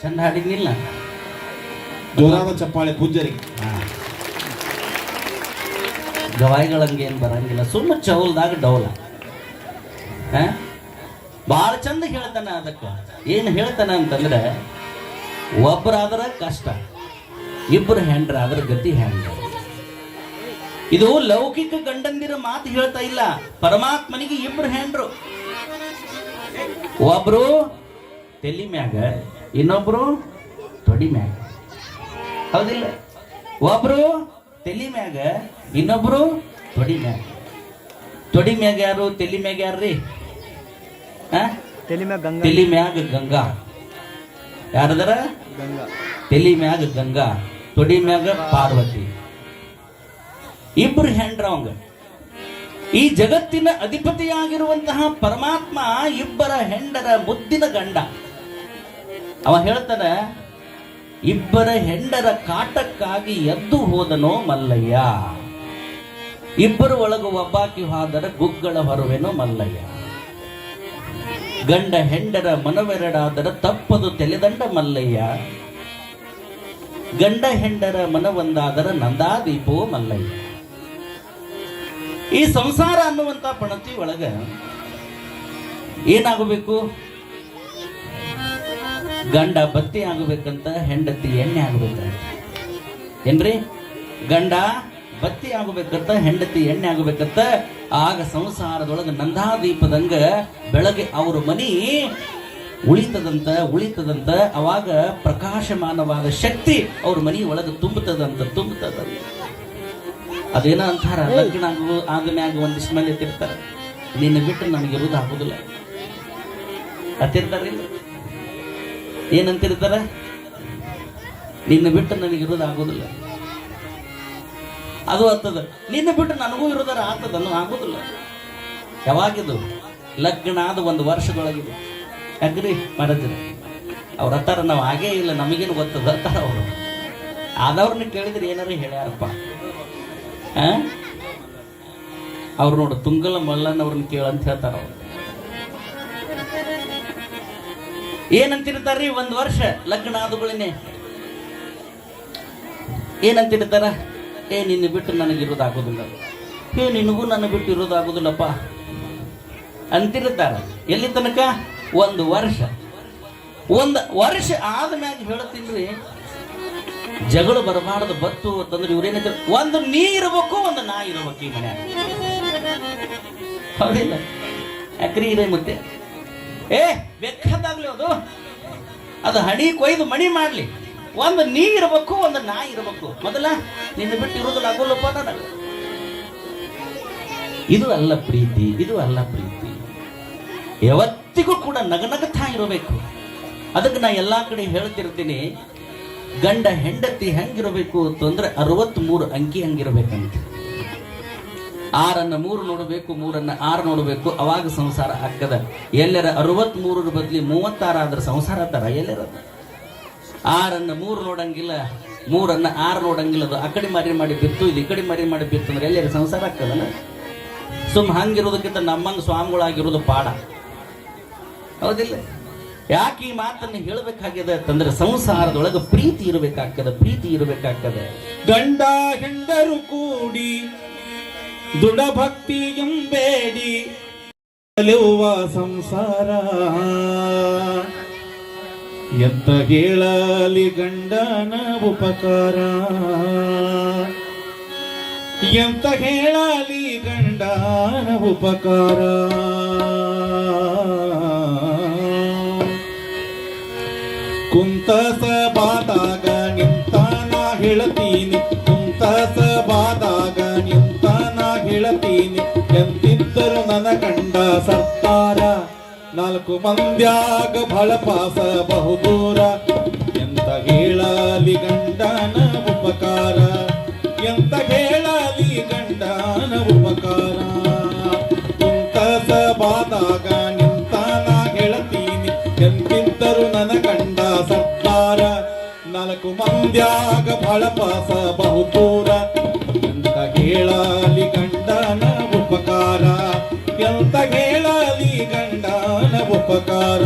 ಚಂದ ಹಾಡಿದ್ನಿಲ್ಲ? ಜೋರಾದ ಚಪ್ಪಾಳೆ ಪೂಜ್ಯರಿಗೆ. ಗವಾಯಿಗಳಂಗೆ ಏನು ಬರಂಗಿಲ್ಲ, ಸುಮ್ಮ ಚೌಲ್ದಾಗ ಡೌಲ. ಭಾಳ ಚಂದ ಹೇಳ್ತಾನ. ಅದಕ್ಕೆ ಏನು ಹೇಳ್ತಾನ ಅಂತಂದ್ರೆ, ಒಬ್ಬರಾದ್ರ ಕಷ್ಟ, ಇಬ್ಬರು ಹೆಂಡ್ರಾದ್ರ ಗತಿ ಹೆಂಗ. ಇದು ಲೌಕಿಕ ಗಂಡಂದಿರ ಮಾತು ಹೇಳ್ತಾ ಇಲ್ಲ, ಪರಮಾತ್ಮನಿಗೆ ಇಬ್ರು ಹೆಂಡ್ರು, ಒಬ್ರು ತೆಲಿ ಮ್ಯಾಗ, ಇನ್ನೊಬ್ರು ತೊಡಿ ಮ್ಯಾಗ, ಹೌದಿಲ್ಲ? ಒಬ್ರು ತೆಲಿ ಮ್ಯಾಗ, ಇನ್ನೊಬ್ರು ತೊಡಿ ಮ್ಯಾಗ. ತೊಡಿ ಮ್ಯಾಗ ಯಾರು, ತೆಲಿ ಮ್ಯಾಗ ಯಾರ್ರಿ? ತೆಲಿ ಮ್ಯಾಗ ಗಂಗಾ, ತೆಲಿ ಮ್ಯಾಗ ಗಂಗಾ. ಯಾರದರ? ಗಂಗಾ. ತೆಲಿ ಮ್ಯಾಗ ಗಂಗಾ, ತೊಡಿ ಮ್ಯಾಗ ಪಾರ್ವತಿ. ಇಬ್ರು ಹೆಂಡ್ರ ಅವಂಗ. ಈ ಜಗತ್ತಿನ ಅಧಿಪತಿಯಾಗಿರುವಂತಹ ಪರಮಾತ್ಮ ಇಬ್ಬರ ಹೆಂಡರ ಮುದ್ದಿನ ಗಂಡ. ಅವ ಹೇಳ್ತಾನ, ಇಬ್ಬರ ಹೆಂಡರ ಕಾಟಕ್ಕಾಗಿ ಎದ್ದು ಹೋದನೋ ಮಲ್ಲಯ್ಯ, ಇಬ್ಬರು ಒಳಗು ಒಬ್ಬಾಕಿ ಹಾದರ ಗುಗ್ಗಳ ಹೊರುವೆನೋ ಮಲ್ಲಯ್ಯ, ಗಂಡ ಹೆಂಡರ ಮನವೆರಡಾದರ ತಪ್ಪದು ತೆಲೆದಂಡ ಮಲ್ಲಯ್ಯ, ಗಂಡ ಹೆಂಡರ ಮನವೊಂದಾದರ ನಂದಾದೀಪೋ ಮಲ್ಲಯ್ಯ. ಈ ಸಂಸಾರ ಅನ್ನುವಂತ ಪಣತಿ ಒಳಗ ಏನಾಗಬೇಕು? ಗಂಡ ಬತ್ತಿ ಆಗಬೇಕಂತ, ಹೆಂಡತಿ ಎಣ್ಣೆ ಆಗಬೇಕಂತ. ಏನ್ರಿ? ಗಂಡ ಬತ್ತಿ ಆಗಬೇಕಂತ, ಹೆಂಡತಿ ಎಣ್ಣೆ ಆಗಬೇಕಂತ ಆಗ ಸಂಸಾರದೊಳಗೆ ನಂದಾದೀಪದಂಗ ಬೆಳಗ್ಗೆ ಅವ್ರ ಮನಿ ಉಳಿತದಂತ ಅವಾಗ ಪ್ರಕಾಶಮಾನವಾದ ಶಕ್ತಿ ಅವ್ರ ಮನಿ ಒಳಗೆ ತುಂಬುತ್ತದಂತ. ಅದೇನ ಅಂತಾರ, ಲಗ್ನ ಆದ್ಮ್ಯಾಗ ಒಂದಿಷ್ಟು ಮಂದಿ ಎತ್ತಿರ್ತಾರೆ, ನಿನ್ನ ಬಿಟ್ಟು ನನಗೆ ಇರೋದು ಆಗುದಿಲ್ಲ ಅತ್ತಿರ್ತಾರಿಲ್ಲ. ಏನಂತಿರ್ತಾರ? ನಿನ್ನ ಬಿಟ್ಟು ನನಗಿರೋದು ಆಗೋದಿಲ್ಲ. ಅದು ಆಗ್ತದ. ನಿನ್ನ ಬಿಟ್ಟು ನನಗೂ ಇರೋದಾರ ಆಗ್ತದ ಅನ್ನೋ ಆಗೋದಿಲ್ಲ. ಯಾವಾಗಿದು? ಲಗ್ನ ಆದ ಒಂದು ವರ್ಷದೊಳಗಿದೆ. ಅಗ್ರಿ ಮಾಡಿದ್ರೆ ಅವ್ರ ಹತ್ತಾರ ನಾವು ಆಗೇ ಇಲ್ಲ, ನಮಗೇನು ಗೊತ್ತದ ಅಂತಾರ ಅವರು. ಆದವ್ರನ್ನ ಕೇಳಿದ್ರೆ ಏನಾರು ಹೇಳ್ಯಾರಪ್ಪ. ಅವ್ರು ನೋಡು, ತುಂಗಲ ಮಲ್ಲನವ್ರನ್ನ ಕೇಳಂತ ಹೇಳ್ತಾರ ಅವ್ರು. ಏನಂತಿರ್ತಾರ್ರಿ? ಒಂದು ವರ್ಷ ಲಗ್ನ ಆದಗಳೇನೆ ಏನಂತಿರ್ತಾರ? ನಿನ್ನ ಬಿಟ್ಟು ನನಗಿರೋದಾಗೋದಿಲ್ಲ, ನಿನಗೂ ನನ್ನ ಬಿಟ್ಟು ಇರೋದಾಗೋದಿಲ್ಲಪ್ಪ ಅಂತಿರ್ತಾರ. ಎಲ್ಲಿ ತನಕ? ಒಂದು ವರ್ಷ ಆದ್ಮ್ಯಾಗ ಹೇಳ್ತೀನಿ, ಜಗಳ ಬರಬಾರ್ದು ಬತ್ತು ಅಂತಂದ್ರೆ ಇವ್ರೇನಿದ್ರು, ಒಂದು ನೀ ಇರಬೇಕು, ಒಂದು ನಾ ಇರಬೇಕು ಈ ಮನ್ಯಾಗ. ಹೌದಿಲ್ಲ? ಯಾಕ್ರಿ ಇರೇ ಮತ್ತೆ ಬೇಕಾದಾಗ್ಲಿ ಅದು ಹಣಿ ಕೊಯ್ದು ಮಣಿ ಮಾಡ್ಲಿ, ಒಂದು ನೀ ಇರಬೇಕು, ಒಂದು ನಾ ಇರಬೇಕು. ಮೊದಲ ನಿನ್ನ ಬಿಟ್ಟು ಇರೋದಿಲ್ಲ ಆಗೋಲ್ಲಪ್ಪ ನನಗೆ. ಇದು ಅಲ್ಲ ಪ್ರೀತಿ. ಯಾವತ್ತಿಗೂ ಕೂಡ ನಗನಗತಾ ಇರಬೇಕು. ಅದಕ್ಕೆ ನಾ ಎಲ್ಲಾ ಕಡೆ ಹೇಳ್ತಿರ್ತೀನಿ, ಗಂಡ ಹೆಂಡತಿ ಹೆಂಗಿರಬೇಕು ಅಂತಂದ್ರೆ 63 ಅಂಕಿ ಹಂಗಿರ್ಬೇಕಂತ. 6 3 ನೋಡಬೇಕು, 3 6 ನೋಡಬೇಕು, ಅವಾಗ ಸಂಸಾರ ಆಗ್ತದ. ಎಲ್ಲರ 63 ಬದ್ಲಿ 36 ಆದ್ರೆ ಸಂಸಾರ ತರ ಎಲ್ಲರ. 6 3 ನೋಡಂಗಿಲ್ಲ, 3 6 ನೋಡಂಗಿಲ್ಲ. ಅದು ಆ ಕಡೆ ಮಾಡಿ ಬಿತ್ತು, ಇದು ಈ ಕಡೆ ಮಾಡಿ ಬಿತ್ತು ಅಂದ್ರೆ ಎಲ್ಲರ ಸಂಸಾರ ಆಗ್ತದಲ್ಲ. ಹಂಗಿರೋದಕ್ಕಿಂತ ನಮ್ಮಂಗ ಸ್ವಾಮಿಗಳಾಗಿರೋದು ಪಾಡ. ಹೌದಿಲ್ಲ? ಯಾಕೆ ಈ ಮಾತನ್ನು ಹೇಳಬೇಕಾಗಿದೆ ಅಂತಂದ್ರೆ, ಸಂಸಾರದೊಳಗೆ ಪ್ರೀತಿ ಇರಬೇಕಾಗ್ತದೆ. ಗಂಡ ಹೆಂಡರು ಕೂಡಿ ದೃಢ ಭಕ್ತಿ ಎಂಬೇಡಿ ಕಲಿಯುವ ಸಂಸಾರ. ಎಂತ ಹೇಳಲಿ ಗಂಡನ ಉಪಕಾರ, ಎಂತ ಹೇಳಲಿ ಗಂಡನ ಉಪಕಾರ. ಕುಂತ ಸಭಾದಾಗ ನಿಂತ ನಾ ಹೇಳ್ತೀನಿ, ಕುಂತ ಸಭಾದಾಗ ನಿಂತ ನಾ ಹೇಳ್ತೀನಿ, ಎಂತಿದ್ದರು ನನ್ನ ಕಂಡ ಸರ್ಕಾರ. 4 ಮಂದ್ಯಾಗ ಬಳಪಾಸ ಬಹುದೂರ, ಎಂತ ಹೇಳಲಿ ಗಂಡನ ಉಪಕಾರ, ಎಂತ ಹೇಳಲಿ ಗಂಡನ ಉಪಕಾರ. ಕುಂತ ಸಭಾದಾಗ ನಿಂತ ನಾ ಹೇಳ್ತೀನಿ, ಎಂತಿದ್ದರು ನನ್ನ ಕಂಡ ಸರ್ಕಾರ. 4 ಮಂದ್ಯಾಗ ಬಳಪಾಸ ಬಹುದೂರ, ಎಂತ ಹೇಳಲಿ ಗಂಡನ ಉಪಕಾರ, ಎಂತ ಹೇಳಲಿ ಗಂಡನ ಉಪಕಾರ.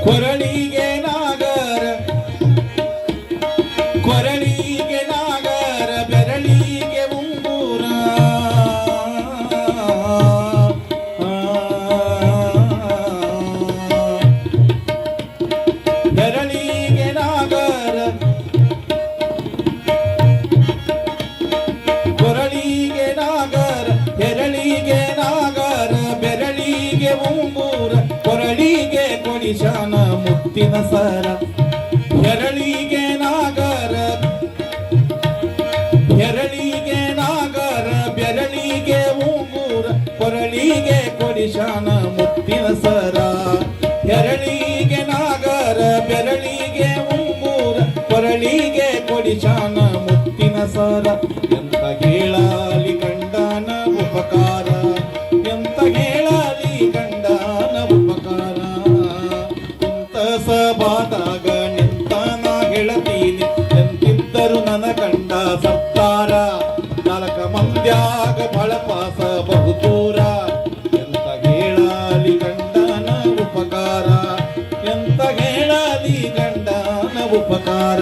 ಕೊರಳಿಗೆ ನಾಗರ ಬೆರಳಿಗೆ ಉಂಗುರ, ಬೆರಳಿಗೆ ನಾಗರ, ಕೊರಳಿಗೆ ನಾಗರ, ಬೆರಳಿಗೆ ನಾಗರ, ಬೆರಳಿಗೆ ಉಂಗುರ, ಕೊರಳಿಗೆ ಕೊಡಿಶಾನ ಮುತ್ತಿನ ಸರ. ಬೆರಳಿಗೆ ನಾಗರ, ಬೆರಳಿಗೆ ನಾಗರ, ಬೆರಳಿಗೆ ಉಂಗುರ, ಕೊರಳಿಗೆ ಕೊಡಿಶಾನ ಮುತ್ತಿನ ಸರ. ಬೆರಳಿಗೆ ನಾಗರ, ಬೆರಳಿಗೆ ಉಂಗುರ, ಕೊರಳಿಗೆ ಕೊಡಿಶಾನ ಮುತ್ತಿನ ಸರ. ಎಂತ ಹೇಳಲಿ ಗಂಡನ ಉಪಕಾರ, ಎಂತ ಹೇಳಲಿ ಗಂಡನ ಉಪಕಾರ. ಕುಂತ ಸಭಾದಾಗ ನಿಂತ ನಾ ಹೇಳ್ತೀನಿ, ಎಂತಿದ್ದರು ನನ್ನ ಕಂಡ ಸರ್ಕಾರ. 4 ಮಂದ್ಯಾಗ ಬಳಪಾಸ ಬಹುದೂರ, ಎಂತ ಹೇಳಲಿ ಗಂಡನ ಉಪಕಾರ, ಎಂತ ಹೇಳಲಿ ಗಂಡನ ಉಪಕಾರ.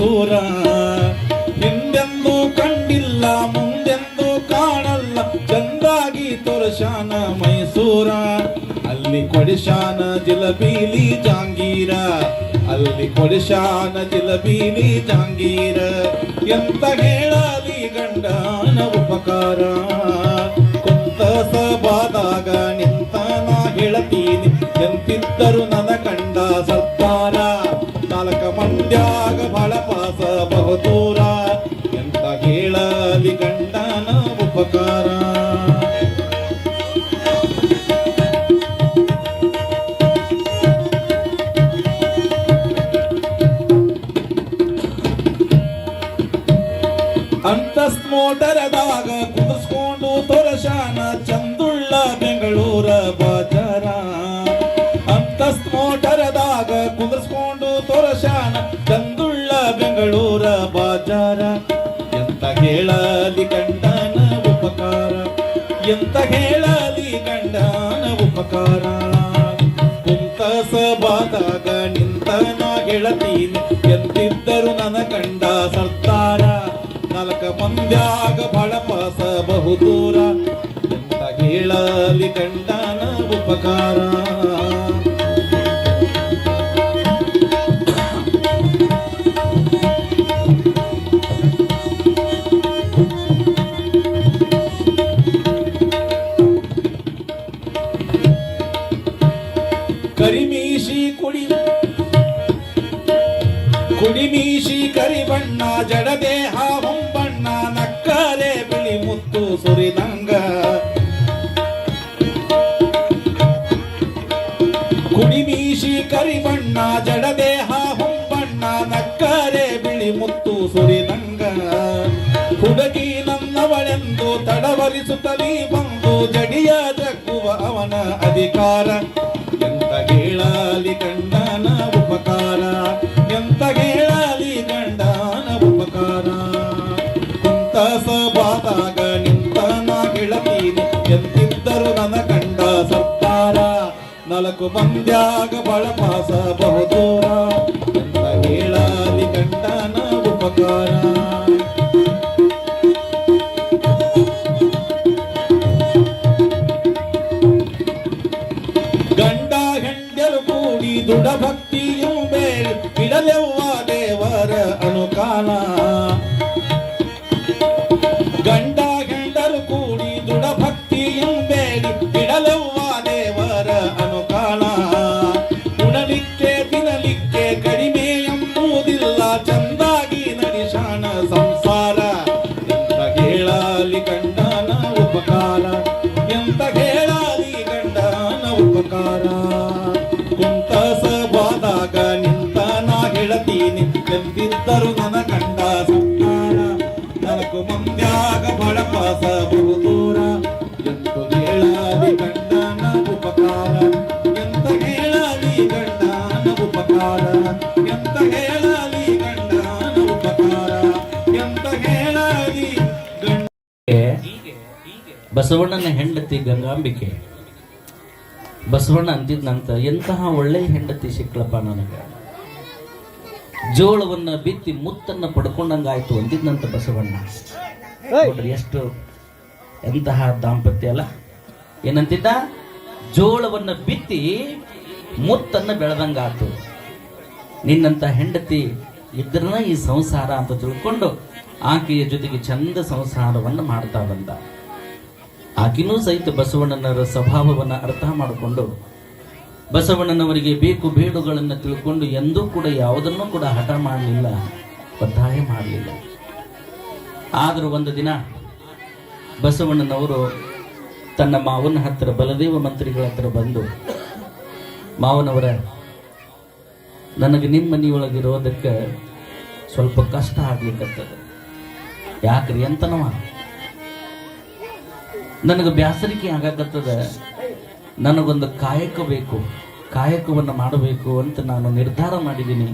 ಮೈಸೂರ ಹಿಂದೆಂದೂ ಕಂಡಿಲ್ಲ ಮುಂದೆಂದೂ ಕಾಣಲ್ಲ ಚಂದಾಗಿ ತೋರ್ಶಾನ ಮೈಸೂರ ಅಲ್ಲಿ ಕೊಡಿಶಾನ ಜಿಲಬೀಲಿ ಜಾಂಗೀರ ಅಲ್ಲಿ ಕೊಡಿಶಾನ ಜಿಲಬೀಲಿ ಜಾಂಗೀರ ಎಂತ ಹೇಳಲಿ ಗಂಡನ ಉಪಕಾರ ಕುಂತ ಸಭಾದಾಗ ನಿಂತ ನಾ ಹೇಳತೀನಿ ಎಂತಿದ್ದರು ನನ್ನ ಕಂಡ ಸತ್ತಾರ ನಾಲ್ಕ ಮಂಡ್ಯಾಗ ಬಹಳ ಪಾಸ ಬಹುದೂರ ಎಂತ ಹೇಳಲಿ ಗಂಡನ ಉಪಕಾರ ಅಂತಸ್ ಮೋಟರದಾಗ ಕುದಿಸ್ಕೊಂಡು ತೋರಶಾನ ಚಂದುಳ್ಳ ಬೆಂಗಳೂರ ಬಾಜಾರ ಅಂತಸ್ ಮೋಟರದಾಗ ಕುದಿಸ್ಕೊಂಡು ತೋರಶಾನ ಚಂದುಳ್ಳ ಬೆಂಗಳೂರ ಬಾಜಾರ ಎಂತ ಹೇಳಲಿ ಗಂಡನ ಉಪಕಾರ ಎಂತ ಹೇಳಲಿ ಗಂಡನ ಉಪಕಾರ ಕುಂತ ಸಭಾದಾಗ ನಿಂತ ನಾ ಗೆಳತೀನಿ ಎಂತಿದ್ದರು ನನ್ನ ಕಂಡ ಸರ್ದಾರ ನಾಲ್ಕ ಮಂದ್ಯಾಗ ಬಳಪಾಸ ಬಹುದೂರ ಎಂತ ಹೇಳಲಿ ಗಂಡನ ಉಪಕಾರ ಕರಿಮೀಶಿ ಕುಡಿಮೀಶಿ ಕರಿಬಣ್ಣ ಜಡದೇಹ ಹೊಂಬಣ್ಣ ನಕ್ಕರೆ ಬಿಳಿ ಮುತ್ತು ಸುರಿದಂಗ ಕುಡಿಮೀಶಿ ಕರಿಬಣ್ಣ ಜಡದೇಹ ಹೊಂಬಣ್ಣ ನಕ್ಕರೆ ಬಿಳಿ ಮುತ್ತು ಸುರಿದಂಗ ಹುಡುಗಿ ನನ್ನವಳೆಂದು ತಡವರಿಸುತ್ತಲೀ ಬಂದು ಜಡಿಯ ಜಗ್ಗುವ ಅವನ ಅಧಿಕಾರ ಎಂತ ಹೇಳಲಿ ಗಂಡನ ಉಪಕಾರ ಎಂತ ಹೇಳಲಿ ಗಂಡನ ಉಪಕಾರ ಕುಂತ ಸಭಾದಾಗ ನಿಂತ ನಾ ಗೆಳತೀನಿ ಎಂತಿದ್ದರು ನನ್ನ ಕಂಡ ಸರ್ದಾರ ನಾಲ್ಕು ಮಂದ್ಯಾಗ ಬಳಪಾಸ ಬಹುದೂರ ಎಂತ ಹೇಳಲಿ ಗಂಡನ ಉಪಕಾರ ಗಂಡ ಹೆಂಡರು ಕೂಡಿ ದುಡ ಭಕ್ತಿಯು ಬೇಡಿ ಬಿಡಲೆವ್ವ ದೇವರ ಅನುಕಾಲ ಗಂಡ ಹೆಂಡರು ಕೂಡಿ ದುಡ ಭಕ್ತಿಯು ಬೇಡಿ ಬಿಡಲೆವ್ವ ದೇವರ ಅನುಕಾಲ ಉಣಲಿಕ್ಕೆ ತಿನ್ನಲಿಕ್ಕೆ ಕಡಿಮೆ ಎಂಬುದಿಲ್ಲ ಚಂದಾಗಿ ನಡೆಸಾಣ ಸಂಸಾರ ಎಂತ ಹೇಳಲಿ ಗಂಡನ ಉಪಕಾರ ಎಂತ ಹೇಳಲಿ ಗಂಡನ ಉಪಕಾರ ಕುಂತ ಸಭಾದಾಗ ನಿಂತ ನಾ ಹೇಳತೀನಿ ಎಂದಿದ್ದರು ನನ್ನ ಕಂಡ ಸಂಸಾರ ನಾಲ್ಕು ಮಂದ್ಯಾಗ ಬಳಪಾಸ ಬಹುದೂರ ಎಂದು ಹೇಳಲಿ ಗಂಡನ ಉಪಕಾರ ಎಂತ ಹೇಳಲಿ ಗಂಡನ ಉಪಕಾರ ಎಂತ ಹೇಳಲಿ ಗಂಡನ ಉಪಕಾರ ಎಂತ ಹೇಳಲಿ ಬಸವಣ್ಣನ ಹೆಂಡತಿ ಗಂಗಾಂಬಿಕೆ ಬಸವಣ್ಣ ಅಂದಿದ್ನಂತ ಎಂತಹ ಒಳ್ಳೆ ಹೆಂಡತಿ ಸಿಕ್ಲಪ್ಪ ನನಗೆ ಜೋಳವನ್ನ ಬಿತ್ತಿ ಮುತ್ತನ್ನ ಪಡ್ಕೊಂಡಂಗಾಯ್ತು ಅಂದಿದ್ನಂತ ಬಸವಣ್ಣ ನೋಡ್ರಿ ಎಷ್ಟು ಎಂತಹ ದಾಂಪತ್ಯ ಅಲ್ಲ ಏನಂತಿದ್ದ ಜೋಳವನ್ನ ಬಿತ್ತಿ ಮುತ್ತನ್ನ ಬೆಳೆದಂಗಾತು ನಿನ್ನಂತ ಹೆಂಡತಿ ಇದ್ರನ ಈ ಸಂಸಾರ ಅಂತ ತಿಳ್ಕೊಂಡು ಆಕೆಯ ಜೊತೆಗೆ ಚಂದ ಸಂಸಾರವನ್ನು ಮಾಡ್ತಾ ಬಂದ ಆಕಿನೂ ಸಹಿತ ಬಸವಣ್ಣನವರ ಸ್ವಭಾವವನ್ನು ಅರ್ಥ ಮಾಡಿಕೊಂಡು ಬಸವಣ್ಣನವರಿಗೆ ಬೇಕು ಬೇಡುಗಳನ್ನು ತಿಳ್ಕೊಂಡು ಎಂದೂ ಕೂಡ ಯಾವುದನ್ನೂ ಕೂಡ ಹಠ ಮಾಡಲಿಲ್ಲ ಒತ್ತಾಯ ಮಾಡಲಿಲ್ಲ ಆದರೂ ಒಂದು ದಿನ ಬಸವಣ್ಣನವರು ತನ್ನ ಮಾವನ ಹತ್ತಿರ ಬಲದೇವ ಮಂತ್ರಿಗಳ ಹತ್ತಿರ ಬಂದು ಮಾವನವರ ನನಗೆ ನಿಮ್ಮ ಮನೆಯೊಳಗಿರೋದಕ್ಕೆ ಸ್ವಲ್ಪ ಕಷ್ಟ ಆಗ್ಲಿಕ್ಕತ್ತದ ಯಾಕ್ರಿ ಅಂತನವ ನನಗೆ ಬ್ಯಾಸರಿಕೆ ಆಗಾಕತ್ತದ ನನಗೊಂದು ಕಾಯಕ ಬೇಕು ಕಾಯಕವನ್ನು ಮಾಡಬೇಕು ಅಂತ ನಾನು ನಿರ್ಧಾರ ಮಾಡಿದ್ದೀನಿ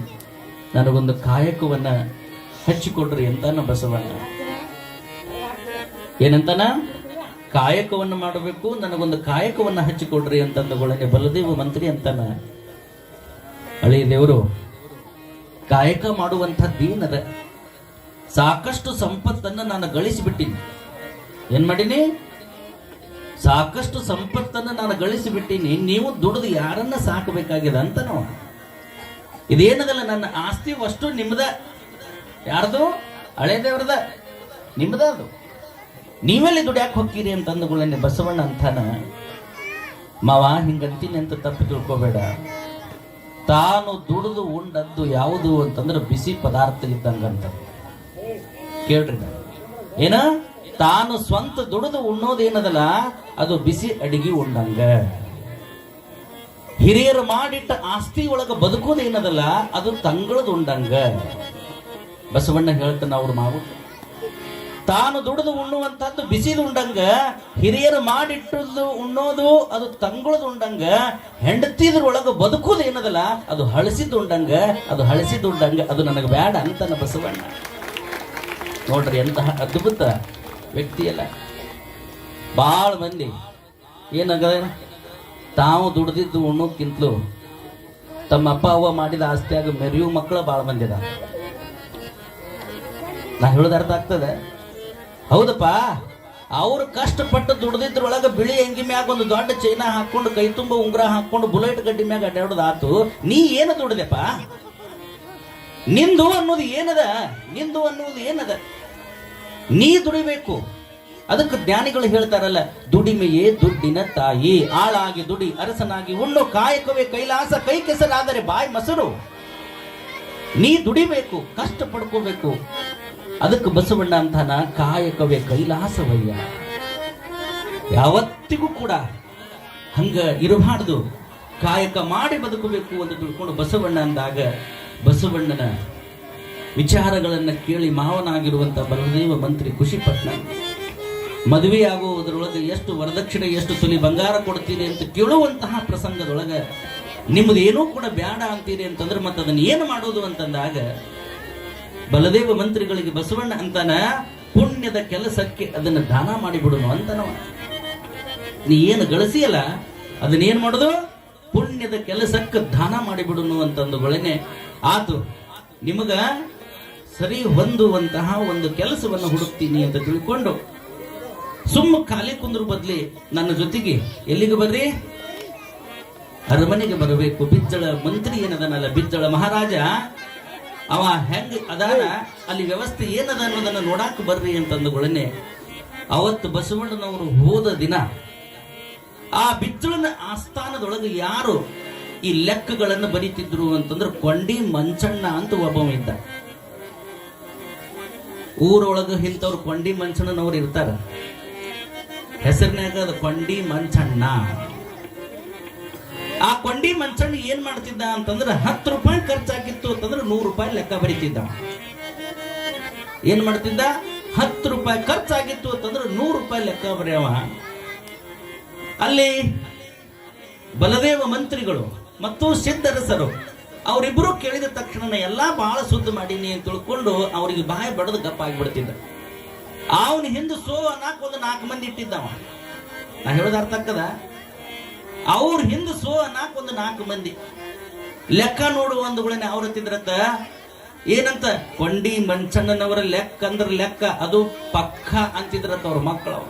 ನನಗೊಂದು ಕಾಯಕವನ್ನು ಹಚ್ಚಿಕೊಡ್ರಿ ಅಂತಾನ ಬಸವಣ್ಣ ಏನಂತಾನ ಕಾಯಕವನ್ನು ಮಾಡಬೇಕು ನನಗೊಂದು ಕಾಯಕವನ್ನು ಹಚ್ಚಿಕೊಡ್ರಿ ಅಂತಂದಗೊಳ್ಳನೆ ಬಲದೇವ ಮಂತ್ರಿ ಅಂತಾನ ಹಳೆಯ ದೇವರು ಕಾಯಕ ಮಾಡುವಂಥದ್ದೇನದ, ಸಾಕಷ್ಟು ಸಂಪತ್ತನ್ನು ನಾನು ಗಳಿಸಿಬಿಟ್ಟಿನಿ. ಏನ್ ಮಾಡೀನಿ? ಸಾಕಷ್ಟು ಸಂಪತ್ತನ್ನು ನಾನು ಗಳಿಸಿಬಿಟ್ಟಿನಿ. ನೀವು ದುಡಿದು ಯಾರನ್ನ ಸಾಕಬೇಕಾಗಿದೆ ಅಂತ ನಾವು. ಇದೇನದಲ್ಲ, ನನ್ನ ಆಸ್ತಿ ಅಷ್ಟು ನಿಮ್ದ. ಯಾರ್ದು? ಹಳೆ ದೇವ್ರದ, ನಿಮ್ದ ಅದು. ನೀವೆಲ್ಲಿ ದುಡ್ಯಾಕೆ ಹೋಗ್ತೀರಿ ಅಂತ ಅಂದುಗಳನ್ನೇ ಬಸವಣ್ಣ ಅಂತಾನ, ಮಾವ ಹಿಂಗಂತೀನಿ ಅಂತ ತಪ್ಪು ತಿಳ್ಕೋಬೇಡ. ತಾನು ದುಡಿದು ಉಂಡದ್ದು ಯಾವುದು ಅಂತಂದ್ರೆ ಬಿಸಿ ಪದಾರ್ಥ ಇದ್ದಂಗಂತ. ಕೇಳ್ರಿ, ಏನ ತಾನು ಸ್ವಂತ ದುಡಿದು ಉಣ್ಣೋದೇನದಲ್ಲ ಅದು ಬಿಸಿ ಅಡಿಗೆ ಉಂಡಂಗ. ಹಿರಿಯರು ಮಾಡಿಟ್ಟ ಆಸ್ತಿ ಒಳಗ ಬದುಕೋದೇನದಲ್ಲ ಅದು ತಂಗಳದ ಉಂಡಂಗ. ಬಸವಣ್ಣ ಹೇಳ್ತಾನ ಅವ್ರ ಮಾವು, ತಾನು ದುಡಿದು ಉಣ್ಣುವಂತಹದ್ದು ಬಿಸಿದು ಉಂಡಂಗ, ಹಿರಿಯರು ಮಾಡಿಟ್ಟದ್ದು ಉಣ್ಣೋದು ಅದು ತಂಗಳದ ಉಂಡಂಗ, ಹೆಂಡತಿದ್ರೊಳಗ ಬದುಕೋದು ಏನದಲ್ಲ ಅದು ಹಳಸಿದ್ದು ಉಂಡಂಗ, ಅದು ಹಳಸಿದ್ದು ಉಂಡಂಗ, ಅದು ನನಗೆ ಬೇಡ ಅಂತಾನ ಬಸವಣ್ಣ. ನೋಡ್ರಿ ಎಂತಹ ಅದ್ಭುತ ವ್ಯಕ್ತಿಯಲ್ಲ. ಬಾಳ ಮಂದಿ ಏನಾಗದ, ತಾವು ದುಡ್ದಿದ್ದು ಉಣ್ಣೋಕ್ಕಿಂತಲೂ ತಮ್ಮ ಅಪ್ಪ ಅವ್ವ ಮಾಡಿದ ಆಸ್ತಿಯಾಗ ಮೆರೆಯು ಮಕ್ಕಳು ಬಾಳ ಮಂದಿ ಅದ. ನಾ ಹೇಳೋದು ಅರ್ಥ ಆಗ್ತದೆ? ಹೌದಪ್ಪ, ಅವ್ರು ಕಷ್ಟಪಟ್ಟು ದುಡ್ದಿದ್ರೊಳಗ ಬಿಳಿ ಅಂಗಿ ಮ್ಯಾಗ ಒಂದು ದೊಡ್ಡ ಚೈನಾ ಹಾಕೊಂಡು ಕೈ ತುಂಬ ಉಂಗುರ ಹಾಕೊಂಡು ಬುಲೆಟ್ ಗಡ್ಡಿ ಮ್ಯಾಗ ಅಡ್ಡಾಡೋದು ಆತು. ನೀ ಏನು ದುಡ್ದೆಪ್ಪ? ನಿಂದು ಅನ್ನೋದು ಏನದ? ನಿಂದು ಅನ್ನೋದು ಏನದ? ನೀ ದುಡಿಬೇಕು. ಅದಕ್ಕೆ ಜ್ಞಾನಿಗಳು ಹೇಳ್ತಾರಲ್ಲ, ದುಡಿಮೆಯೇ ದುಡ್ಡಿನ ತಾಯಿ, ಆಳಾಗಿ ದುಡಿ ಅರಸನಾಗಿ ಉಣ್ಣು, ಕಾಯಕವೇ ಕೈಲಾಸ, ಕೈ ಕೆಸರಾದರೆ ಬಾಯಿ ಮೊಸರು. ನೀ ದುಡಿಬೇಕು, ಕಷ್ಟ ಪಡ್ಕೋಬೇಕು. ಅದಕ್ಕೆ ಬಸವಣ್ಣ ಅಂತಾನ, ಕಾಯಕವೇ ಕೈಲಾಸವಯ್ಯ. ಯಾವತ್ತಿಗೂ ಕೂಡ ಹಂಗ ಇರಬಾರ್ದು, ಕಾಯಕ ಮಾಡಿ ಬದುಕಬೇಕು ಅಂತ ತಿಳ್ಕೊಂಡು ಬಸವಣ್ಣ ಅಂದಾಗ, ಬಸವಣ್ಣನ ವಿಚಾರಗಳನ್ನ ಕೇಳಿ ಮಾವನಾಗಿರುವಂತ ಬಲದೇವ ಮಂತ್ರಿ ಖುಷಿಪಟ್ಟ. ಮದುವೆ ಆಗುವುದರೊಳಗೆ ಎಷ್ಟು ವರದಕ್ಷಿಣೆ, ಎಷ್ಟು ತೊಲಿ ಬಂಗಾರ ಕೊಡ್ತೀರಿ ಅಂತ ಕೇಳುವಂತಹ ಪ್ರಸಂಗದೊಳಗ ನಿಮ್ಮದು ಏನೂ ಕೂಡ ಬ್ಯಾಡ ಅಂತೀರಿ ಅಂತಂದ್ರೆ ಮತ್ತೆ ಅದನ್ನ ಏನು ಮಾಡೋದು ಅಂತಂದಾಗ ಬಲದೇವ ಮಂತ್ರಿಗಳಿಗೆ ಬಸವಣ್ಣ ಅಂತಾನ, ಪುಣ್ಯದ ಕೆಲಸಕ್ಕೆ ಅದನ್ನ ದಾನ ಮಾಡಿಬಿಡುನು ಅಂತನವ. ನೀ ಏನು ಗಳಿಸಿಯಲ್ಲ ಅದನ್ನೇನ್ ಮಾಡೋದು? ಪುಣ್ಯದ ಕೆಲಸಕ್ಕೆ ದಾನ ಮಾಡಿಬಿಡುನು ಅಂತಂದುಗಳೇನೆ ಆತು. ನಿಮಗ ಸರಿ ಹೊಂದುವಂತಹ ಒಂದು ಕೆಲಸವನ್ನು ಹುಡುಕ್ತೀನಿ ಅಂತ ತಿಳ್ಕೊಂಡು ಸುಮ್ಮ ಖಾಲಿ ಕುಂದ್ರ ಬದ್ಲಿ ನನ್ನ ಜೊತೆಗೆ ಎಲ್ಲಿಗೆ ಬರ್ರಿ? ಅರಮನೆಗೆ ಬರಬೇಕು. ಬಿಜ್ಜಳ ಮಂತ್ರಿ ಏನದನಲ್ಲ, ಬಿಜ್ಜಳ ಮಹಾರಾಜ ಅವ ಹೆಂಗ್ ಅದಾನ, ಅಲ್ಲಿ ವ್ಯವಸ್ಥೆ ಏನದ ಅನ್ನೋದನ್ನ ನೋಡಾಕ ಬರ್ರಿ ಅಂತಂದುಗಳನ್ನೇ ಅವತ್ತು ಬಸವಣ್ಣನವರು ಹೋದ ದಿನ ಆ ಬಿಜ್ಜಳನ ಆಸ್ಥಾನದೊಳಗೆ ಯಾರು ಈ ಲೆಕ್ಕಗಳನ್ನು ಬರೀತಿದ್ರು ಅಂತಂದ್ರೆ ಕೊಂಡಿ ಮಂಚಣ್ಣ ಅಂತ ಒಬ್ಬವ ಇದ್ದ. ಊರೊಳಗ ಇಂಥವ್ರು ಕೊಂಡಿ ಮಂಚಣ್ಣನವ್ರು ಇರ್ತಾರ. ಹೆಸರಿನಾಗ ಅದು ಕೊಂಡಿ ಮಂಚಣ್ಣ. ಆ ಕೊಂಡಿ ಮಂಚಣ್ಣ ಏನ್ ಮಾಡ್ತಿದ್ದ ಅಂತಂದ್ರೆ 10 ರೂಪಾಯಿ ಖರ್ಚಾಗಿತ್ತು ಅಂತಂದ್ರೆ 100 ರೂಪಾಯಿ ಲೆಕ್ಕ ಬರೀತಿದ್ದ. ಏನ್ ಮಾಡ್ತಿದ್ದ? 10 ರೂಪಾಯಿ ಖರ್ಚಾಗಿತ್ತು ಅಂತಂದ್ರೆ 100 ರೂಪಾಯಿ ಲೆಕ್ಕ ಬರೆಯವ. ಅಲ್ಲಿ ಬಲದೇವ ಮಂತ್ರಿಗಳು ಮತ್ತು ಸಿದ್ಧರಸರು ಅವರಿಬ್ಬರು ಕೇಳಿದ ತಕ್ಷಣ ಎಲ್ಲಾ ಬಹಳ ಶುದ್ಧ ಮಾಡೀನಿ ಅಂತ ತಿಳ್ಕೊಂಡು ಅವ್ರಿಗೆ ಬಾಯಿ ಬಡದು ಗಪ್ಪ ಆಗಿಬಿಡ್ತಿದ್ದ. ಅವನ ಹಿಂದೆ ಸೋ ಅನ್ನಕ್ ಒಂದು 4 ಮಂದಿ ಇಟ್ಟಿದ್ದವ. ನಾ ಹೇಳೋದು ಅರ್ಥ ಆಗ್ತದ? ಅವ್ರ ಹಿಂದೆ ಸೋ ಅನ್ನಕ್ ಒಂದು 4 ಮಂದಿ ಲೆಕ್ಕ ನೋಡುವ ಒಂದುಗಳನ್ನ ಅವ್ರ ಹತ್ತಿದ್ರತ್ತ ಏನಂತ, ಕೊಂಡಿ ಮಂಚಣ್ಣನವರ ಲೆಕ್ಕ ಅಂದ್ರೆ ಲೆಕ್ಕ ಅದು ಪಕ್ಕ ಅಂತಿದ್ರತ್ತ ಅವ್ರ ಮಕ್ಕಳು.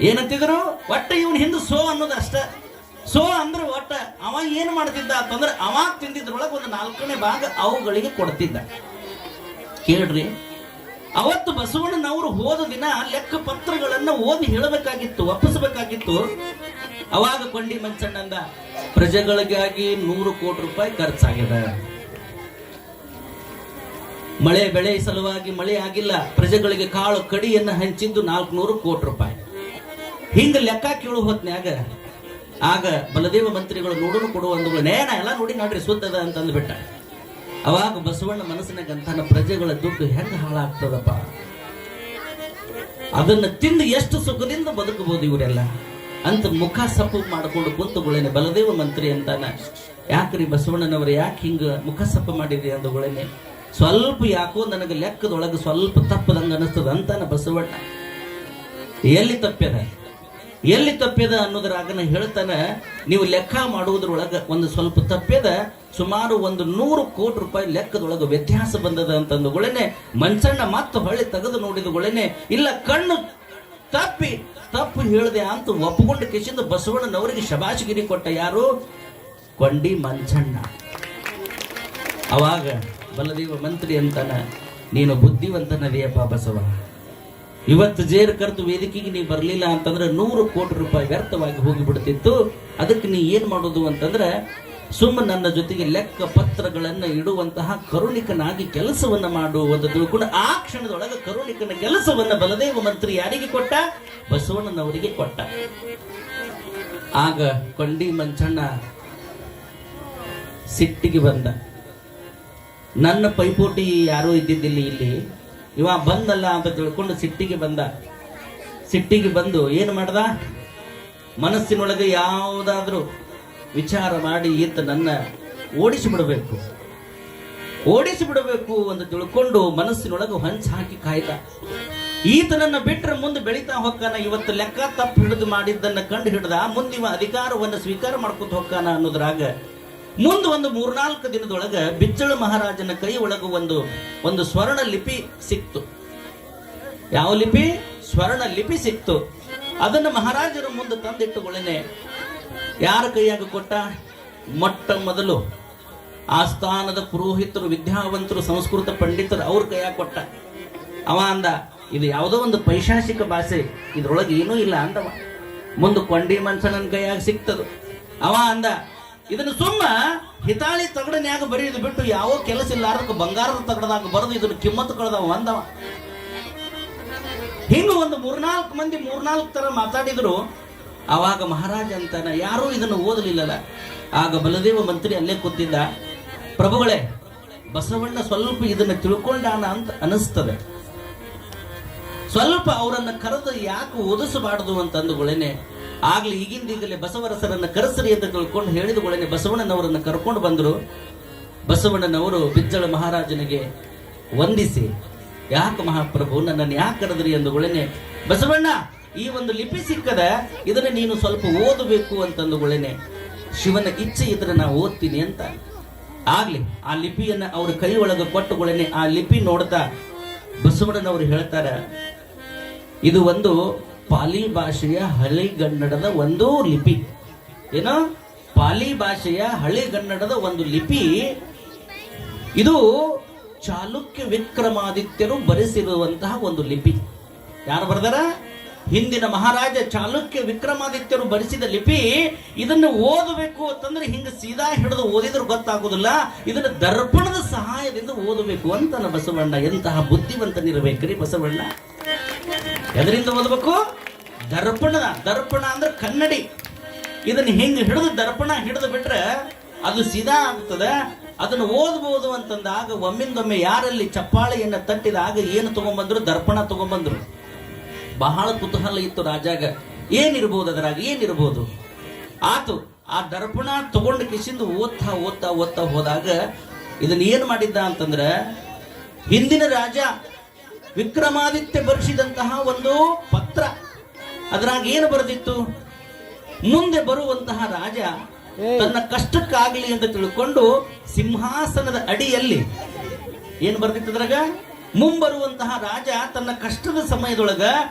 ಏನಂತಿದ್ರು? ಒಟ್ಟ ಇವನ್ ಹಿಂದೆ ಸೋ ಅನ್ನೋದು ಅಷ್ಟ. ಸೋ ಅಂದ್ರೆ ಒಟ್ಟ ಅವ ಏನ್ ಮಾಡ್ತಿದ್ದ ಅಂತಂದ್ರೆ ಅವ ತಿಂದಿದ್ರೊಳಗೆ ಒಂದು 4ನೇ ಭಾಗ ಅವುಗಳಿಗೆ ಕೊಡ್ತಿದ್ದ. ಕೇಳ್ರಿ, ಅವತ್ತು ಬಸವಣ್ಣನವರು ಹೋದ ದಿನ ಲೆಕ್ಕ ಪತ್ರಗಳನ್ನ ಓದಿ ಹೇಳಬೇಕಾಗಿತ್ತು, ಒಪ್ಪಿಸಬೇಕಾಗಿತ್ತು. ಅವಾಗ ಕೊಂಡಿ ಮಂಚಣ್ಣಂದ, ಪ್ರಜೆಗಳಿಗಾಗಿ 100 ಕೋಟಿ ರೂಪಾಯಿ ಖರ್ಚಾಗಿದೆ. ಮಳೆ ಬೆಳೆ ಸಲುವಾಗಿ ಮಳೆ ಆಗಿಲ್ಲ, ಪ್ರಜೆಗಳಿಗೆ ಕಾಳು ಕಡಿಯನ್ನು ಹಂಚಿದ್ದು 400 ಕೋಟಿ ರೂಪಾಯಿ. ಹಿಂಗ ಲೆಕ್ಕ ಕೇಳು ಹೊತ್ನ್ಯಾಗ ಆಗ ಬಲದೇವ ಮಂತ್ರಿಗಳು ನೋಡಲು ಕೊಡುವ ಅಂದುಗಳು ನೇನ ಎಲ್ಲ ನೋಡಿ ನೋಡ್ರಿ ಸುದ್ದದ ಅಂತ ಅಂದ್ಬಿಟ್ಟ. ಅವಾಗ ಬಸವಣ್ಣ ಮನಸ್ಸಿನಾಗ ಅಂತಾನ, ಪ್ರಜೆಗಳ ದುಡ್ಡು ಹೆಂಗ ಹಾಳಾಗ್ತದಪ್ಪ, ಅದನ್ನ ತಿಂದು ಎಷ್ಟು ಸುಖದಿಂದ ಬದುಕಬಹುದು ಇವರೆಲ್ಲ ಅಂತ ಮುಖ ಸಪ್ಪು ಮಾಡಿಕೊಂಡು ಕುಂತುಗಳೇನೆ ಬಲದೇವ ಮಂತ್ರಿ ಅಂತಾನ. ಯಾಕ್ರಿ ಬಸವಣ್ಣನವರು ಯಾಕೆ ಹಿಂಗ ಮುಖ ಸಪ್ಪು ಮಾಡಿದ್ರಿ ಅಂದುಗಳೇನೆ, ಸ್ವಲ್ಪ ಯಾಕೋ ನನಗೆ ಲೆಕ್ಕದೊಳಗೆ ಸ್ವಲ್ಪ ತಪ್ಪದಂಗ ಅನಿಸ್ತದ ಅಂತಾನ ಬಸವಣ್ಣ. ಎಲ್ಲಿ ತಪ್ಪ್ಯದ? ಎಲ್ಲಿ ತಪ್ಪ್ಯದ ಅನ್ನೋದ್ರಾಗನ ಹೇಳ್ತಾನೆ, ನೀವು ಲೆಕ್ಕ ಮಾಡುವುದ್ರೊಳಗೆ ಒಂದು ಸ್ವಲ್ಪ ತಪ್ಪ್ಯದ, ಸುಮಾರು 100 ಕೋಟಿ ರೂಪಾಯಿ ಲೆಕ್ಕದೊಳಗೆ ವ್ಯತ್ಯಾಸ ಬಂದದ ಅಂತಂದುಗಳೇನೆ ಮಂಚಣ್ಣ ಮತ್ತೆ ಹೊಳ್ಳಿ ತೆಗೆದು ನೋಡಿದಗಳೇನೆ, ಇಲ್ಲ ಕಣ್ಣು ತಪ್ಪು ಹೇಳಿದೆ ಅಂತ ಒಪ್ಪುಕೊಂಡ ಕೇಸಿಂದ ಬಸವಣ್ಣನವರಿಗೆ ಶಬಾಷಗಿರಿ ಕೊಟ್ಟ. ಯಾರು? ಕೊಂಡಿ ಮಂಚಣ್ಣ. ಅವಾಗ ಬಲದೇವ ಮಂತ್ರಿ ಅಂತಾನ, ನೀನು ಬುದ್ಧಿವಂತನದಿಯಪ್ಪ ಬಸವ, ಇವತ್ತು ಜೇರ್ ಕರೆದು ವೇದಿಕೆಗೆ ನೀ ಬರಲಿಲ್ಲ ಅಂತಂದ್ರೆ 100 ಕೋಟಿ ರೂಪಾಯಿ ವ್ಯರ್ಥವಾಗಿ ಹೋಗಿಬಿಡ್ತಿತ್ತು. ಅದಕ್ಕೆ ನೀ ಏನ್ ಮಾಡೋದು ಅಂತಂದ್ರೆ, ಸುಮ್ಮನೆ ನನ್ನ ಜೊತೆಗೆ ಲೆಕ್ಕ ಪತ್ರಗಳನ್ನು ಇಡುವಂತಹ ಕರುಣಿಕನಾಗಿ ಕೆಲಸವನ್ನ ಮಾಡುವುದು ತಿಳ್ಕೊಂಡು ಆ ಕ್ಷಣದೊಳಗೆ ಕರುಣಿಕನ ಕೆಲಸವನ್ನ ಬಲದೇವ ಮಂತ್ರಿ ಯಾರಿಗೆ ಕೊಟ್ಟ? ಬಸವಣ್ಣನವರಿಗೆ ಕೊಟ್ಟ. ಆಗ ಕೊಂಡಿ ಮಂಚಣ್ಣ ಸಿಟ್ಟಿಗೆ ಬಂದ. ನನ್ನ ಪೈಪೋಟಿ ಯಾರೂ ಇದ್ದಿದ್ದಿಲ್ಲ ಇಲ್ಲಿ, ಇವ ಬಂದಲ್ಲ ಅಂತ ತಿಳ್ಕೊಂಡು ಸಿಟ್ಟಿಗೆ ಬಂದ. ಸಿಟ್ಟಿಗೆ ಬಂದು ಏನು ಮಾಡ್ದ? ಮನಸ್ಸಿನೊಳಗೆ ಯಾವುದಾದ್ರೂ ವಿಚಾರ ಮಾಡಿ ಈತ ನನ್ನ ಓಡಿಸಿಬಿಡಬೇಕು ಅಂತ ತಿಳ್ಕೊಂಡು ಮನಸ್ಸಿನೊಳಗೆ ಹಂಚು ಹಾಕಿ ಕಾಯ್ದ. ಈತನನ್ನ ಬಿಟ್ಟರೆ ಮುಂದೆ ಬೆಳೀತಾ ಹೊಕ್ಕಾನ. ಇವತ್ತು ಲೆಕ್ಕ ತಪ್ಪು ಹಿಡಿದು ಮಾಡಿದ್ದನ್ನ ಕಂಡು ಹಿಡ್ದ, ಮುಂದೆ ಇವ ಅಧಿಕಾರವನ್ನು ಸ್ವೀಕಾರ ಮಾಡ್ಕೊತ ಹೊಕ್ಕಾನ ಅನ್ನೋದ್ರಾಗ ಮುಂದೆ ಒಂದು 3-4 ದಿನದೊಳಗ ಬಿಜ್ಜಳ ಮಹಾರಾಜನ ಕೈ ಒಳಗೆ ಒಂದು ಸ್ವರ್ಣ ಲಿಪಿ ಸಿಕ್ತು. ಯಾವ ಲಿಪಿ? ಸ್ವರ್ಣ ಲಿಪಿ ಸಿಕ್ತು. ಅದನ್ನು ಮಹಾರಾಜರ ಮುಂದೆ ತಂದಿಟ್ಟುಗಳೇನೆ ಯಾರ ಕೈಯಾಗ ಕೊಟ್ಟ? ಮೊಟ್ಟ ಮೊದಲು ಆಸ್ಥಾನದ ಪುರೋಹಿತರು, ವಿದ್ಯಾವಂತರು, ಸಂಸ್ಕೃತ ಪಂಡಿತರು ಅವ್ರ ಕೈಯಾಗ ಕೊಟ್ಟ. ಅವ ಅಂದ, ಇದು ಯಾವುದೋ ಒಂದು ಪೈಶಾಚಿಕ ಭಾಷೆ, ಇದ್ರೊಳಗೆ ಏನೂ ಇಲ್ಲ ಅಂದವ. ಮುಂದೆ ಕೊಂಡಿ ಮಂಚಣ್ಣನ ಕೈಯಾಗ ಸಿಕ್ತದು. ಅವ ಅಂದ, ಇದನ್ನು ಸುಮ್ಮ ಹಿತಾಳಿ ತಗಡನ್ಯಾಗ ಬರೆಯೋದು ಬಿಟ್ಟು ಯಾವ ಕೆಲಸ ಇಲ್ಲಾರದಕ್ಕೆ ಬಂಗಾರದ ತಗಡದಾಗ ಬರೆದು ಇದನ್ನು ಕಿಮ್ಮತ್ತು ಕಳೆದವ ಅಂದವ. ಹಿಂಗ ಒಂದು 3-4 ಮಂದಿ 3-4 ತರ ಮಾತಾಡಿದ್ರು. ಆವಾಗ ಮಹಾರಾಜ ಅಂತಾನ, ಯಾರೂ ಇದನ್ನು ಓದಲಿಲ್ಲಲ್ಲ. ಆಗ ಬಲದೇವ ಮಂತ್ರಿ ಅಲ್ಲೇ ಕೂತಿದ್ದ. ಪ್ರಭುಗಳೇ, ಬಸವಣ್ಣ ಸ್ವಲ್ಪ ಇದನ್ನು ತಿಳ್ಕೊಂಡಾನ ಅಂತ ಅನಿಸ್ತದೆ, ಸ್ವಲ್ಪ ಅವರನ್ನ ಕರೆದು ಯಾಕೆ ಓದಿಸಬಾರದು ಅಂತ ಅಂದುಗಳೇನೆ ಆಗ್ಲಿ ಈಗಿಂದೀಗಲೇ ಬಸವರಸರನ್ನ ಕರೆಸರಿ ಅಂತ ತಿಳ್ಕೊಂಡು ಹೇಳಿದಗಳೇನೆ ಬಸವಣ್ಣನವರನ್ನ ಕರ್ಕೊಂಡು ಬಂದರು. ಬಸವಣ್ಣನವರು ಬಿಜ್ಜಳ ಮಹಾರಾಜನಿಗೆ ವಂದಿಸಿ, ಯಾಕೆ ಮಹಾಪ್ರಭು ನನ್ನನ್ನು ಯಾಕೆ ಕರೆದ್ರಿ ಅಂದುಗಳೇನೆ, ಬಸವಣ್ಣ ಈ ಒಂದು ಲಿಪಿ ಸಿಕ್ಕದ, ಇದನ್ನ ನೀನು ಸ್ವಲ್ಪ ಓದಬೇಕು ಅಂತಂದುಗಳೇನೆ, ಶಿವನ ಇಚ್ಛೆ ಇದ್ರೆ ನಾ ಓದ್ತೀನಿ ಅಂತ. ಆಗ್ಲಿ ಆ ಲಿಪಿಯನ್ನ ಅವ್ರ ಕೈ ಒಳಗೆ ಕೊಟ್ಟುಗಳೇನೆ ಆ ಲಿಪಿ ನೋಡ್ತಾ ಬಸವಣ್ಣನವರು ಹೇಳ್ತಾರ, ಇದು ಒಂದು ಪಾಲಿ ಭಾಷೆಯ ಹಳೆಗನ್ನಡದ ಒಂದು ಲಿಪಿ. ಏನೋ ಪಾಲಿ ಭಾಷೆಯ ಹಳೆಗನ್ನಡದ ಒಂದು ಲಿಪಿ. ಇದು ಚಾಲುಕ್ಯ ವಿಕ್ರಮಾದಿತ್ಯರು ಬರೆಸಿರುವಂತಹ ಒಂದು ಲಿಪಿ. ಯಾರು ಬರ್ದಾರ? ಹಿಂದಿನ ಮಹಾರಾಜ ಚಾಲುಕ್ಯ ವಿಕ್ರಮಾದಿತ್ಯರು ಬರೆಸಿದ ಲಿಪಿ. ಇದನ್ನು ಓದಬೇಕು ಅಂತಂದ್ರೆ ಹಿಂಗ ಸೀದಾ ಹಿಡಿದು ಓದಿದ್ರೆ ಗೊತ್ತಾಗುದಿಲ್ಲ, ಇದನ್ನು ದರ್ಪಣದ ಸಹಾಯದಿಂದ ಓದಬೇಕು ಅಂತ ಬಸವಣ್ಣ. ಎಂತಹ ಬುದ್ಧಿವಂತನಿರಬೇಕ್ರಿ ಬಸವಣ್ಣ. ಎದರಿಂದ ಓದಬೇಕು? ದರ್ಪಣ ಅಂದ್ರೆ ಕನ್ನಡಿ. ಇದನ್ನ ಹಿಂಗ ಹಿಡಿದು ದರ್ಪಣ ಹಿಡಿದು ಬಿಟ್ರೆ ಅದು ಸೀದಾ ಆಗ್ತದೆ. ಅದನ್ನು ಓದಬಹುದು ಅಂತಂದಾಗ ಒಮ್ಮಿಂದೊಮ್ಮೆ ಯಾರಲ್ಲಿ ಚಪ್ಪಾಳೆಯನ್ನ ತಟ್ಟಿದಾಗ ಏನು ತಗೊಂಡ್ಬಂದ್ರು? ದರ್ಪಣ ತಗೊಂಡ್ಬಂದ್ರು. ಬಹಳ ಕುತೂಹಲ ಇತ್ತು ರಾಜಾಗ, ಏನಿರ್ಬೋದು ಅದರಾಗ, ಏನಿರ್ಬೋದು ಆತು. ಆ ದರ್ಪಣ ತಗೊಂಡು ಕಿಸಿಂದ ಓದ್ತಾ ಹೋದಾಗ ಇದನ್ನ ಏನ್ ಮಾಡಿದ್ದ ಅಂತಂದ್ರೆ, ಹಿಂದಿನ ರಾಜ ವಿಕ್ರಮಾದಿತ್ಯ ಬರೆಸಿದಂತಹ ಒಂದು ಪತ್ರ. ಅದ್ರಾಗ ಏನು ಬರೆದಿತ್ತು? ಮುಂದೆ ಬರುವಂತಹ ರಾಜ ತನ್ನ ಕಷ್ಟಕ್ಕಾಗಲಿ ಅಂತ ತಿಳ್ಕೊಂಡು ಸಿಂಹಾಸನದ ಅಡಿಯಲ್ಲಿ ಏನು ಬರೆದಿತ್ತು? ಅದ್ರಾಗ ಮುಂಬರುವಂತಹ ರಾಜ ತನ್ನ ಕಷ್ಟದ ಸಮಯದೊಳಗ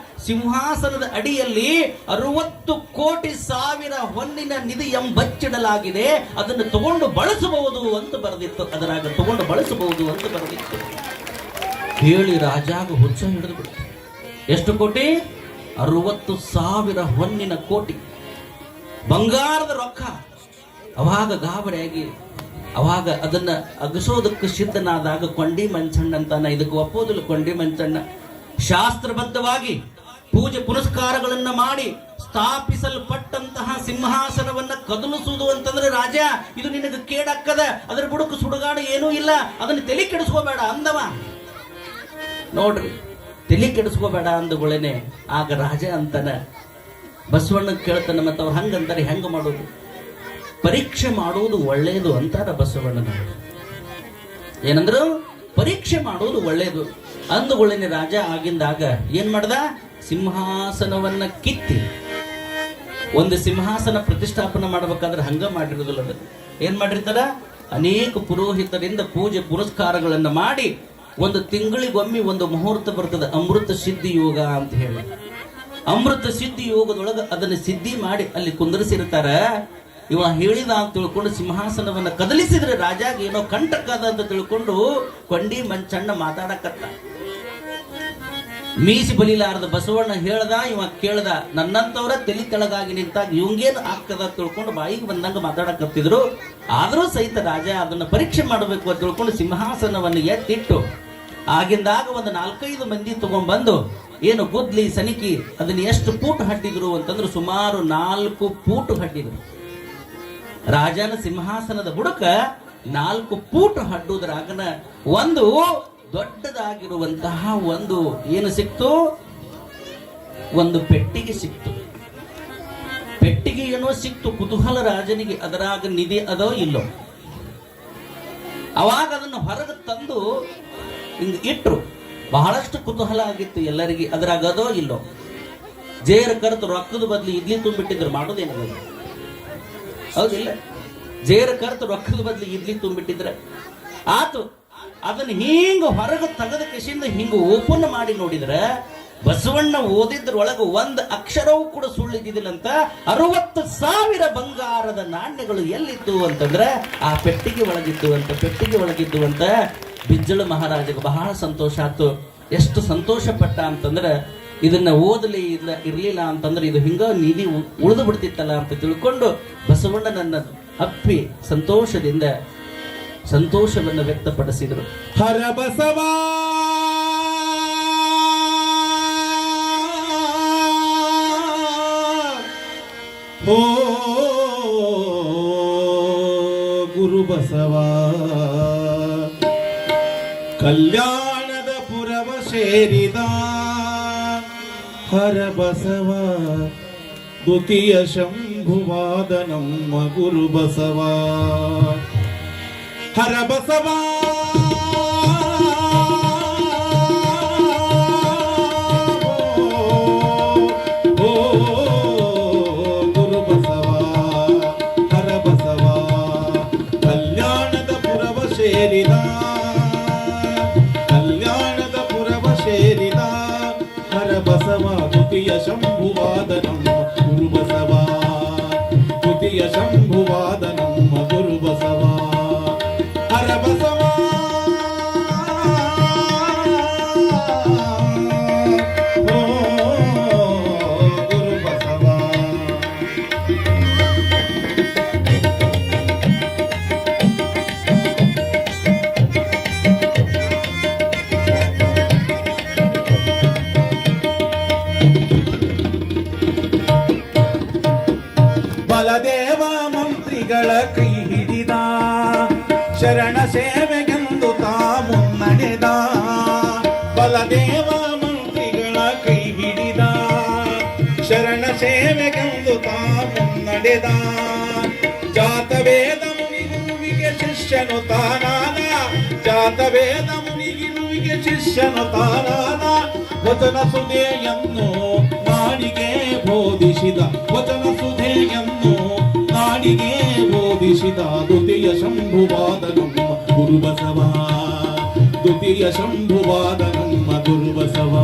ಸಿಂಹಾಸನದ ಅಡಿಯಲ್ಲಿ 60 ಕೋಟಿ ಸಾವಿರ ಹೊನ್ನಿನ ನಿಧಿ ಎಂಬಚ್ಚಿಡಲಾಗಿದೆ, ಅದನ್ನು ತಗೊಂಡು ಬಳಸಬಹುದು ಅಂತ ಬರೆದಿತ್ತು. ಅದರಾಗ ತಗೊಂಡು ಬಳಸಬಹುದು ಅಂತ ಬರೆದಿತ್ತು. ಹೇಳಿ ರಾಜಾಗ ಹುಚ್ಚ ಹಿಡಿದು ಬಿಟ್ಟು, ಎಷ್ಟು ಕೋಟಿ? 60,000 ಹೊನ್ನಿನ ಕೋಟಿ ಬಂಗಾರದ ರೊಕ್ಕ. ಅವಾಗ ಗಾಬರಿಯಾಗಿ ಅವಾಗ ಅದನ್ನ ಅಗಸೋದಕ್ಕೆ ಸಿದ್ಧನಾದಾಗ ಕೊಂಡಿ ಮಂಚಣ್ಣ ಅಂತಾನ. ಇದಕ್ಕೆ ಒಪ್ಪೋದಿಲ್ಲ ಕೊಂಡಿ ಮಂಚಣ್ಣ. ಶಾಸ್ತ್ರಬದ್ಧವಾಗಿ ಪೂಜೆ ಪುನಸ್ಕಾರಗಳನ್ನ ಮಾಡಿ ಸ್ಥಾಪಿಸಲ್ಪಟ್ಟಂತಹ ಸಿಂಹಾಸನವನ್ನ ಕದಲಿಸುವುದು ಅಂತಂದ್ರೆ, ರಾಜ ಇದು ನಿನಗೆ ಕೇಡಕ್ಕದ, ಅದರ ಬುಡಕು ಸುಡುಗಾಡು ಏನೂ ಇಲ್ಲ, ಅದನ್ನ ತಲೆ ಕೆಡಿಸ್ಕೋಬೇಡ ಅಂದವ. ನೋಡ್ರಿ, ತಲೆ ಕೆಡಿಸ್ಕೋಬೇಡ ಅಂದುಗಳೇನೆ ಆಗ ರಾಜ ಅಂತಾನ. ಬಸವಣ್ಣ ಕೇಳ್ತಾನ, ಮತ್ತೆ ಅವ್ರು ಹಂಗಂತಾರೆ, ಹೆಂಗ ಮಾಡೋದು? ಪರೀಕ್ಷೆ ಮಾಡುವುದು ಒಳ್ಳೆಯದು ಅಂತಾರ ಬಸವಣ್ಣನವರು. ಏನಂದ್ರು? ಪರೀಕ್ಷೆ ಮಾಡುವುದು ಒಳ್ಳೆಯದು ಅಂದುಗಳೇನೆ ರಾಜ ಆಗಿಂದಾಗ ಏನ್ ಮಾಡ್ದ? ಸಿಂಹಾಸನವನ್ನ ಕಿತ್ತಿ ಒಂದು ಸಿಂಹಾಸನ ಪ್ರತಿಷ್ಠಾಪನೆ ಮಾಡ್ಬೇಕಾದ್ರೆ ಹಂಗ ಮಾಡಿರೋದಿಲ್ಲ. ಅದು ಏನ್ ಮಾಡಿರ್ತಾರ, ಅನೇಕ ಪುರೋಹಿತರಿಂದ ಪೂಜೆ ಪುರಸ್ಕಾರಗಳನ್ನ ಮಾಡಿ ಒಂದು ತಿಂಗಳಿಗೊಮ್ಮೆ ಒಂದು ಮುಹೂರ್ತ ಬರ್ತದೆ, ಅಮೃತ ಸಿದ್ಧಿ ಯೋಗ ಅಂತ ಹೇಳಿ. ಅಮೃತ ಸಿದ್ಧಿ ಯೋಗದೊಳಗೆ ಅದನ್ನ ಸಿದ್ಧಿ ಮಾಡಿ ಅಲ್ಲಿ ಕುಂದರಿಸಿರ್ತಾರ. ಇವ ಹೇಳಿದ ಅಂತ ತಿಳ್ಕೊಂಡು ಸಿಂಹಾಸನವನ್ನ ಕದಲಿಸಿದ್ರೆ ರಾಜಾಗ ಏನೋ ಕಂಟಕದ ಅಂತ ತಿಳ್ಕೊಂಡು ಕೊಂಡಿ ಮಂಚಣ್ಣ ಮಾತಾಡಕತ್ತ. ಮೀಸಿ ಬಲಿಲಾರದ ಬಸವಣ್ಣ ಹೇಳ್ದ, ಇವ ಕೇಳ್ದ. ನನ್ನಂತವ್ರ ತಲೆ ತೆಳಗಾಗಿ ನಿಂತಾಗ ಇವಂಗೇನು ಆಗ್ತದ ಅಂತ ತಿಳ್ಕೊಂಡು ಬಾಯಿಗೆ ಬಂದಂಗ ಮಾತಾಡಕತ್ತಿದ್ರು. ಆದ್ರೂ ಸಹಿತ ರಾಜ ಅದನ್ನ ಪರೀಕ್ಷೆ ಮಾಡಬೇಕು ಅಂತ ತಿಳ್ಕೊಂಡು ಸಿಂಹಾಸನವನ್ನು ಎತ್ತಿಟ್ಟು ಆಗಿಂದಾಗ ಒಂದು 4-5 ಮಂದಿ ತಗೊಂಡ್ಬಂದು ಏನು ಗುದ್ಲಿ ಸನಿಕಿ ಅದನ್ನ ಎಷ್ಟು ಪೂಟ್ ಹಟ್ಟಿದ್ರು ಅಂತಂದ್ರೆ ಸುಮಾರು 4 ಪೂಟ್ ಹಟ್ಟಿದ್ರು. ರಾಜನ ಸಿಂಹಾಸನದ ಬುಡಕ 4 ಪೂಟ್ ಹಡ್ಡುದ್ರಾಗನ ಒಂದು ದೊಡ್ಡದಾಗಿರುವಂತಹ ಒಂದು ಏನು ಸಿಕ್ತು, ಒಂದು ಪೆಟ್ಟಿಗೆ ಸಿಕ್ತು. ಪೆಟ್ಟಿಗೆ ಏನೋ ಸಿಕ್ತು ಕುತೂಹಲ ರಾಜನಿಗೆ, ಅದರಾಗ ನಿಧಿ ಅದೋ ಇಲ್ಲೋ. ಅವಾಗ ಅದನ್ನು ಹೊರಗೆ ತಂದು ಹಿಂಗ ಇಟ್ರು. ಬಹಳಷ್ಟು ಕುತೂಹಲ ಆಗಿತ್ತು ಎಲ್ಲರಿಗೆ, ಅದರಾಗ ಅದೋ ಇಲ್ಲೋ. ಜೇರ ಕರೆತು ರೊಕ್ಕದ ಬದಲು ಇಡ್ಲಿ ತುಂಬಿಟ್ಟಿದ್ರು, ಮಾಡೋದೇನದ ಹೌದಿಲ್ಲ? ಜೇರ ಕರೆತು ರೊಕ್ಕದ ಬದಲು ಇಡ್ಲಿ ತುಂಬಿಟ್ಟಿದ್ರೆ ಆತು. ಅದನ್ನ ಹಿಂಗ ಹೊರಗೆ ತೆಗೆದ ಕೆಸಿಂದ ಹಿಂಗ ಓಪನ್ ಮಾಡಿ ನೋಡಿದ್ರೆ ಬಸವಣ್ಣ ಓದಿದ್ರೊಳಗೆ ಒಂದು ಅಕ್ಷರವೂ ಕೂಡ ಸುಳ್ಳಿದ್ದಿಲ್ಲಂತ. 60,000 ಬಂಗಾರದ ನಾಣ್ಯಗಳು ಎಲ್ಲಿತ್ತು ಅಂತಂದ್ರೆ ಆ ಪೆಟ್ಟಿಗೆ ಒಳಗಿದ್ದು ಅಂತ. ಪೆಟ್ಟಿಗೆ ಒಳಗಿದ್ದು ಅಂತ ಬಿಜ್ಜಳ ಮಹಾರಾಜಗೆ ಬಹಳ ಸಂತೋಷ ಆಯ್ತು. ಎಷ್ಟು ಸಂತೋಷ ಪಟ್ಟ ಅಂತಂದ್ರೆ ಇದನ್ನ ಓದಲಿ ಇರ್ಲಿಲ್ಲ ಅಂತಂದ್ರೆ ಇದು ಹಿಂಗ ನಿಧಿ ಉಳಿದು ಬಿಡ್ತಿತ್ತಲ್ಲ ಅಂತ ತಿಳ್ಕೊಂಡು ಬಸವಣ್ಣನನ್ನ ಅಪ್ಪಿ ಸಂತೋಷದಿಂದ ಸಂತೋಷವನ್ನು ವ್ಯಕ್ತಪಡಿಸಿದರು. ಹರ ಬಸವ ಓ ಗುರು ಬಸವ, ಕಲ್ಯಾಣದ ಪುರವ ಸೇರಿದ ಹರ ಬಸವ, ದ್ವಿತೀಯ ಶಂಭುವಾದ ನಮ್ಮ ಗುರು ಬಸವ. ಹರ ಬಸವ ಓ ಗುರು ಬಸವ, ಹರ ಬಸವ, ಕಲ್ಯಾಣದ ಪುರವ ಸೇರಿದ, ಕಲ್ಯಾಣದ ಪುರವ ಸೇರಿದ ಹರ ಬಸವ, ದ್ವಿತೀಯ ಶಂಭುವಾದ ನಮ್ಮ ಗುರು ಬಸವ, ದ್ವಿತೀಯ ಶಂಭುವಾದ ನಮ್ಮ ಗುರು ಬಸವ. ಹರ ಬಸವ ಓ ಗುರು ಬಸವ. ಬಲದೇವ ಮಂತ್ರಿಗಳ ಕೈ ಹಿಡಿದ, ಶರಣ ಸೇವೆಗೆಂದು ತಾ ಮುನ್ನಡೆದ. ಬಲದೇವ ಮಂತ್ರಿಗಳ ಕೈ ಹಿಡಿದ, ಶರಣ ಸೇವೆಗೆಂದು ತಾ ಮುನ್ನಡೆದ. ಜಾತವೇದ ಮುನಿಗುರುವಿಗೆ ಶಿಷ್ಯನು ತಾನಾದ, ಜಾತವೇದ ಮುನಿಗುರುವಿಗೆ ಶಿಷ್ಯನು ತಾನಾದ. ವಚನ ಸುಧೆಯನ್ನು ನಾಡಿಗೆ ಬೋಧಿಸಿದ, ವಚನ ಸುಧೆಯನ್ನು ನಾಡಿಗೆ ಬೋಧಿಸಿದ ದ್ವಿತೀಯ ಶಂಭುವಾದ ನಮ್ಮ ಗುರು ಬಸವ, ದ್ವಿತೀಯ ಶಂಭುವಾದ ನಮ್ಮ ಗುರು ಬಸವ.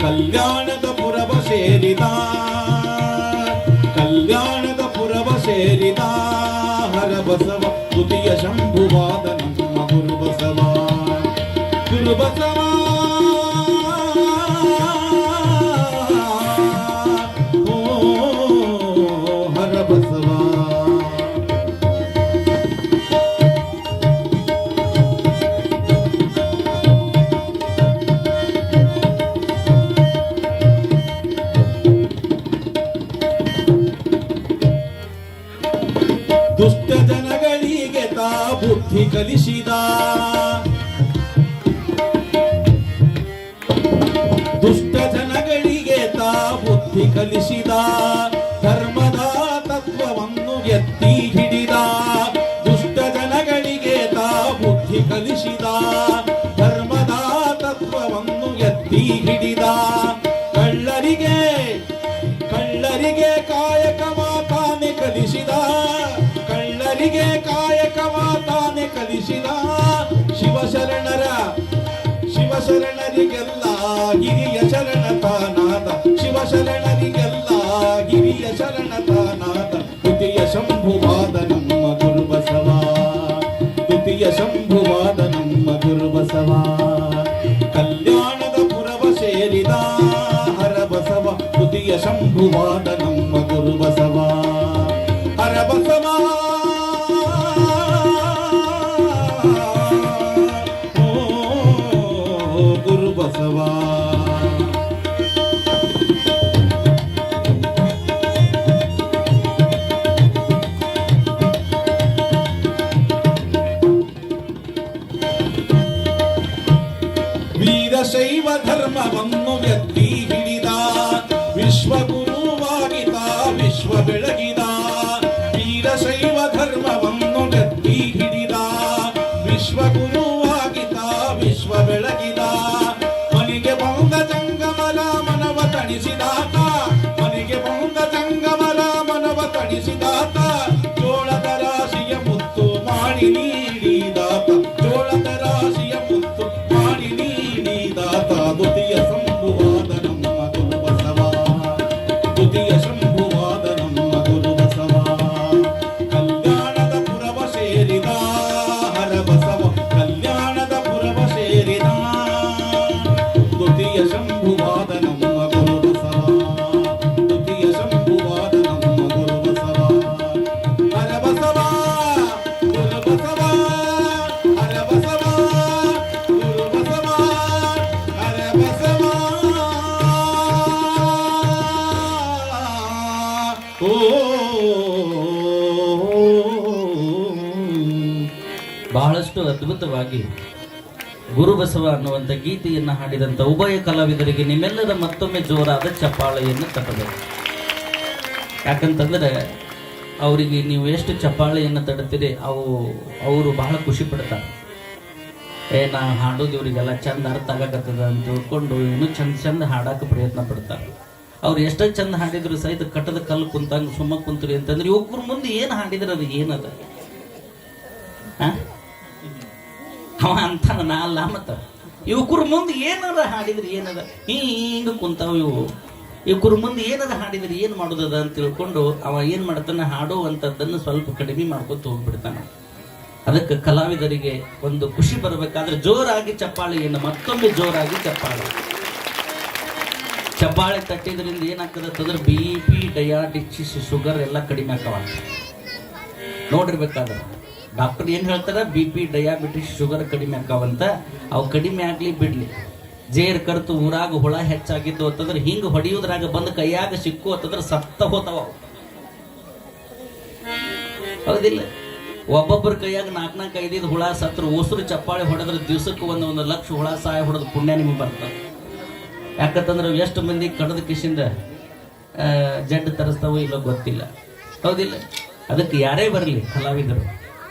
ಕಲ್ಯಾಣದ ಪುರವ ಸೇರಿದ, ಕಲ್ಯಾಣದ ಪುರವ ಸೇರಿದ ಹರ ಬಸವ, ದ್ವಿತೀಯ ಶಂಭುವಾದ ನಮ್ಮ ಗುರು ಬಸವ, ಗುರು ಬಸವ. ದುಷ್ಟ ಜನಗಳಿಗೆ ತಾ ಬುದ್ಧಿ ಕಲಿಸಿದ, ದುಷ್ಟ ಜನಗಳಿಗೆ ತಾ ಬುದ್ಧಿ ಕಲಿಸಿದ. ಧರ್ಮದ ತತ್ವವನ್ನು ಎತ್ತಿ ಹಿಡಿದ, ದುಷ್ಟ ಜನಗಳಿಗೆ ತಾ ಬುದ್ಧಿ ಕಲಿಸಿದ. ಧರ್ಮದ ತತ್ವವನ್ನು ಎತ್ತಿ ಹಿಡಿದ. ಕಳ್ಳರಿಗೆ ಕಳ್ಳರಿಗೆ ಶರಣರಿಗೆಲ್ಲ ಹಿರಿಯ ಶರಣತಾನಾದ ಶಿವಶರಣರಿಗೆಲ್ಲ ಹಿರಿಯ ಶರಣತಾನಾದ ದ್ವಿತೀಯ ಶಂಭುವಾದ ನಮ್ಮ ಗುರುಬಸವ ದ್ವಿತೀಯ ಶಂಭುವಾದ ನಮ್ಮ ಗುರುಬಸವ ಕಲ್ಯಾಣದ ಪುರವ ಸೇರಿದ ಹರಬಸವ ದ್ವಿತೀಯ ಶಂಭುವಾದ ನಮ್ಮ ಗುರುಬಸವ ಹರಬಸವ ಗುರುಬಸವ ವೀರಶೈವ ಧರ್ಮವನ್ನು ವ್ಯಕ್ತಿ ಹಿಡಿದ ವಿಶ್ವಗುರುವಾಗಿದ ವಿಶ್ವ ಬೆಳಗಿದ ವೀರಶೈವ ಧರ್ಮವನ್ನು ವ್ಯಕ್ತಿ ಹಿಡಿದ ವಿಶ್ವಗುರುವಾಗಿದ ವಿಶ್ವ ಬೆಳಗಿದ ಮನಿಗೆ ಬಂದ ಜಂಗಮಲ ಮನವ ತಣಿಸಿದಾತ ಮನಿಗೆ ಬಂದ ಜಂಗಮಲ ಮನವ ತಣಿಸಿದಾತ ಜೋಳದ ರಾಶಿಯ ಮುತ್ತು ಮಾಡಿ ನೀಡಿದಾತ ಜೋಳದ ರಾಶಿಯ ಮುತ್ತು ಮಾಡಿ ನೀಡಿದಾತ ದ್ವಿತೀಯ ಶಂಭುವಾದ ನಮ್ಮ ಗುರುಬಸವ ದ್ವಿತೀಯ ಶಂಭುವಾದ ನಮ್ಮ ಗುರುಬಸವ ಕಲ್ಯಾಣದ ಪುರವ ಸೇರಿದ ಹರಬಸವ ಕಲ್ಯಾಣದ ಪುರವ ಸೇರಿದ ದ್ವಿತೀಯ ಶಂಭುವಾದ ನಮ್ಮ ಗುರುಬಸವ ದ್ವಿತೀಯ ಶಂಭುವಾದ ನಮ್ಮ ಗುರುಬಸವ ಹರಬಸವ ಗುರುಬಸವ ಹರಬಸವ ಗುರುಬಸವ ಹರಬಸವ ಬಹಳಷ್ಟು ಅದ್ಭುತವಾಗಿ ಗುರುಬಸವ ಅನ್ನುವಂಥ ಗೀತೆಯನ್ನು ಹಾಡಿದಂಥ ಉಭಯ ಕಲಾವಿದರಿಗೆ ನಿಮ್ಮೆಲ್ಲರ ಮತ್ತೊಮ್ಮೆ ಜೋರಾದ ಚಪ್ಪಾಳೆಯನ್ನು ತಟ್ಟಬೇಕು. ಯಾಕಂತಂದ್ರೆ ಅವರಿಗೆ ನೀವು ಎಷ್ಟು ಚಪ್ಪಾಳೆಯನ್ನು ತಡ್ತೀರಿ ಅವರು ಬಹಳ ಖುಷಿ ಪಡ್ತಾರೆ. ನಾ ಹಾಡೋದು ಇವರಿಗೆಲ್ಲ ಚಂದ ಅರ್ಥ ಆಗಕತ್ತದ ಅಂತ ತಿಳ್ಕೊಂಡು ಇನ್ನೂ ಚಂದ ಹಾಡಕ್ಕೆ ಪ್ರಯತ್ನ ಪಡ್ತಾರೆ. ಅವ್ರು ಎಷ್ಟೋ ಚಂದ ಹಾಡಿದ್ರು ಸಹಿತ ಕಟ್ಟದ ಕಲ್ಲು ಕುಂತಂಗೆ ಸುಮ್ಮ ಕುಂತ್ರಿ ಅಂತಂದ್ರೆ ಇವ್ರ ಮುಂದೆ ಏನು ಹಾಡಿದ್ರೆ ಅದು ಏನದ ಅವ ಅಂತಾನ ನಾ ಅಲ್ಲ ಮತ್ತ ಇವ್ರ ಮುಂದೆ ಏನಾರ ಹಾಡಿದ್ರೆ ಏನದ ಹಿಂಗ ಕುಂತಾವ ಇವ್ರ ಮುಂದೆ ಏನದ ಹಾಡಿದ್ರೆ ಏನು ಮಾಡೋದದ ಅಂತ ತಿಳ್ಕೊಂಡು ಅವ ಏನ್ ಮಾಡ್ತಾನೆ ಹಾಡುವಂಥದ್ದನ್ನು ಸ್ವಲ್ಪ ಕಡಿಮೆ ಮಾಡ್ಕೊತ ಹೋಗ್ಬಿಡ್ತಾನ. ಅದಕ್ಕೆ ಕಲಾವಿದರಿಗೆ ಒಂದು ಖುಷಿ ಬರಬೇಕಾದ್ರೆ ಜೋರಾಗಿ ಚಪ್ಪಾಳೆಯನ್ನು ಮತ್ತೊಮ್ಮೆ ಜೋರಾಗಿ ಚಪ್ಪಾಳೆ ತಟ್ಟಿದ್ರಿಂದ ಏನಾಗ್ತದೆ ಅಂತಂದ್ರೆ BP ಡಯಾಬಿಟಿಸ್ ಶುಗರ್ ಎಲ್ಲ ಕಡಿಮೆ ಆಕವ. ನೋಡಿರ್ಬೇಕಾದ್ರೆ ಡಾಕ್ಟರ್ ಏನು ಹೇಳ್ತಾರೆ, BP ಡಯಾಬಿಟಿಸ್ ಶುಗರ್ ಕಡಿಮೆ ಆಕಾವಂತ. ಅವು ಕಡಿಮೆ ಆಗ್ಲಿ ಬಿಡ್ಲಿ, ಜೇರ್ ಕರ್ತು ಊರಾಗ ಹುಳ ಹೆಚ್ಚಾಗಿದ್ದು ಅಂತಂದ್ರೆ ಹಿಂಗೆ ಹೊಡೆಯೋದ್ರಾಗ ಬಂದು ಕೈಯಾಗ ಸಿಕ್ಕು ಅಂತಂದ್ರೆ ಸತ್ತ ಹೋತಾವ. ಹೌದಿಲ್ಲ? ಒಬ್ಬೊಬ್ಬರ ಕೈಯಾಗ 4-5 ಹುಳ ಸತ್ರು ಉಸಿರು ಚಪ್ಪಾಳೆ ಹೊಡೆದ್ರೆ ದಿವ್ಸಕ್ಕೆ ಒಂದು ಲಕ್ಷ ಹುಳ ಸಹಾಯ ಹೊಡೆದು ಪುಣ್ಯ ನಿಮಗೆ ಬರ್ತದೆ. ಯಾಕಂತಂದ್ರೆ ಎಷ್ಟು ಮಂದಿ ಕಡದ ಕಿಶಿಂದ ಜಡ್ಡು ತರಿಸ್ತಾವೋ ಇಲ್ಲೋ ಗೊತ್ತಿಲ್ಲ. ಹೌದಿಲ್ಲ? ಅದಕ್ಕೆ ಯಾರೇ ಬರಲಿ ಕಲಾವಿದರು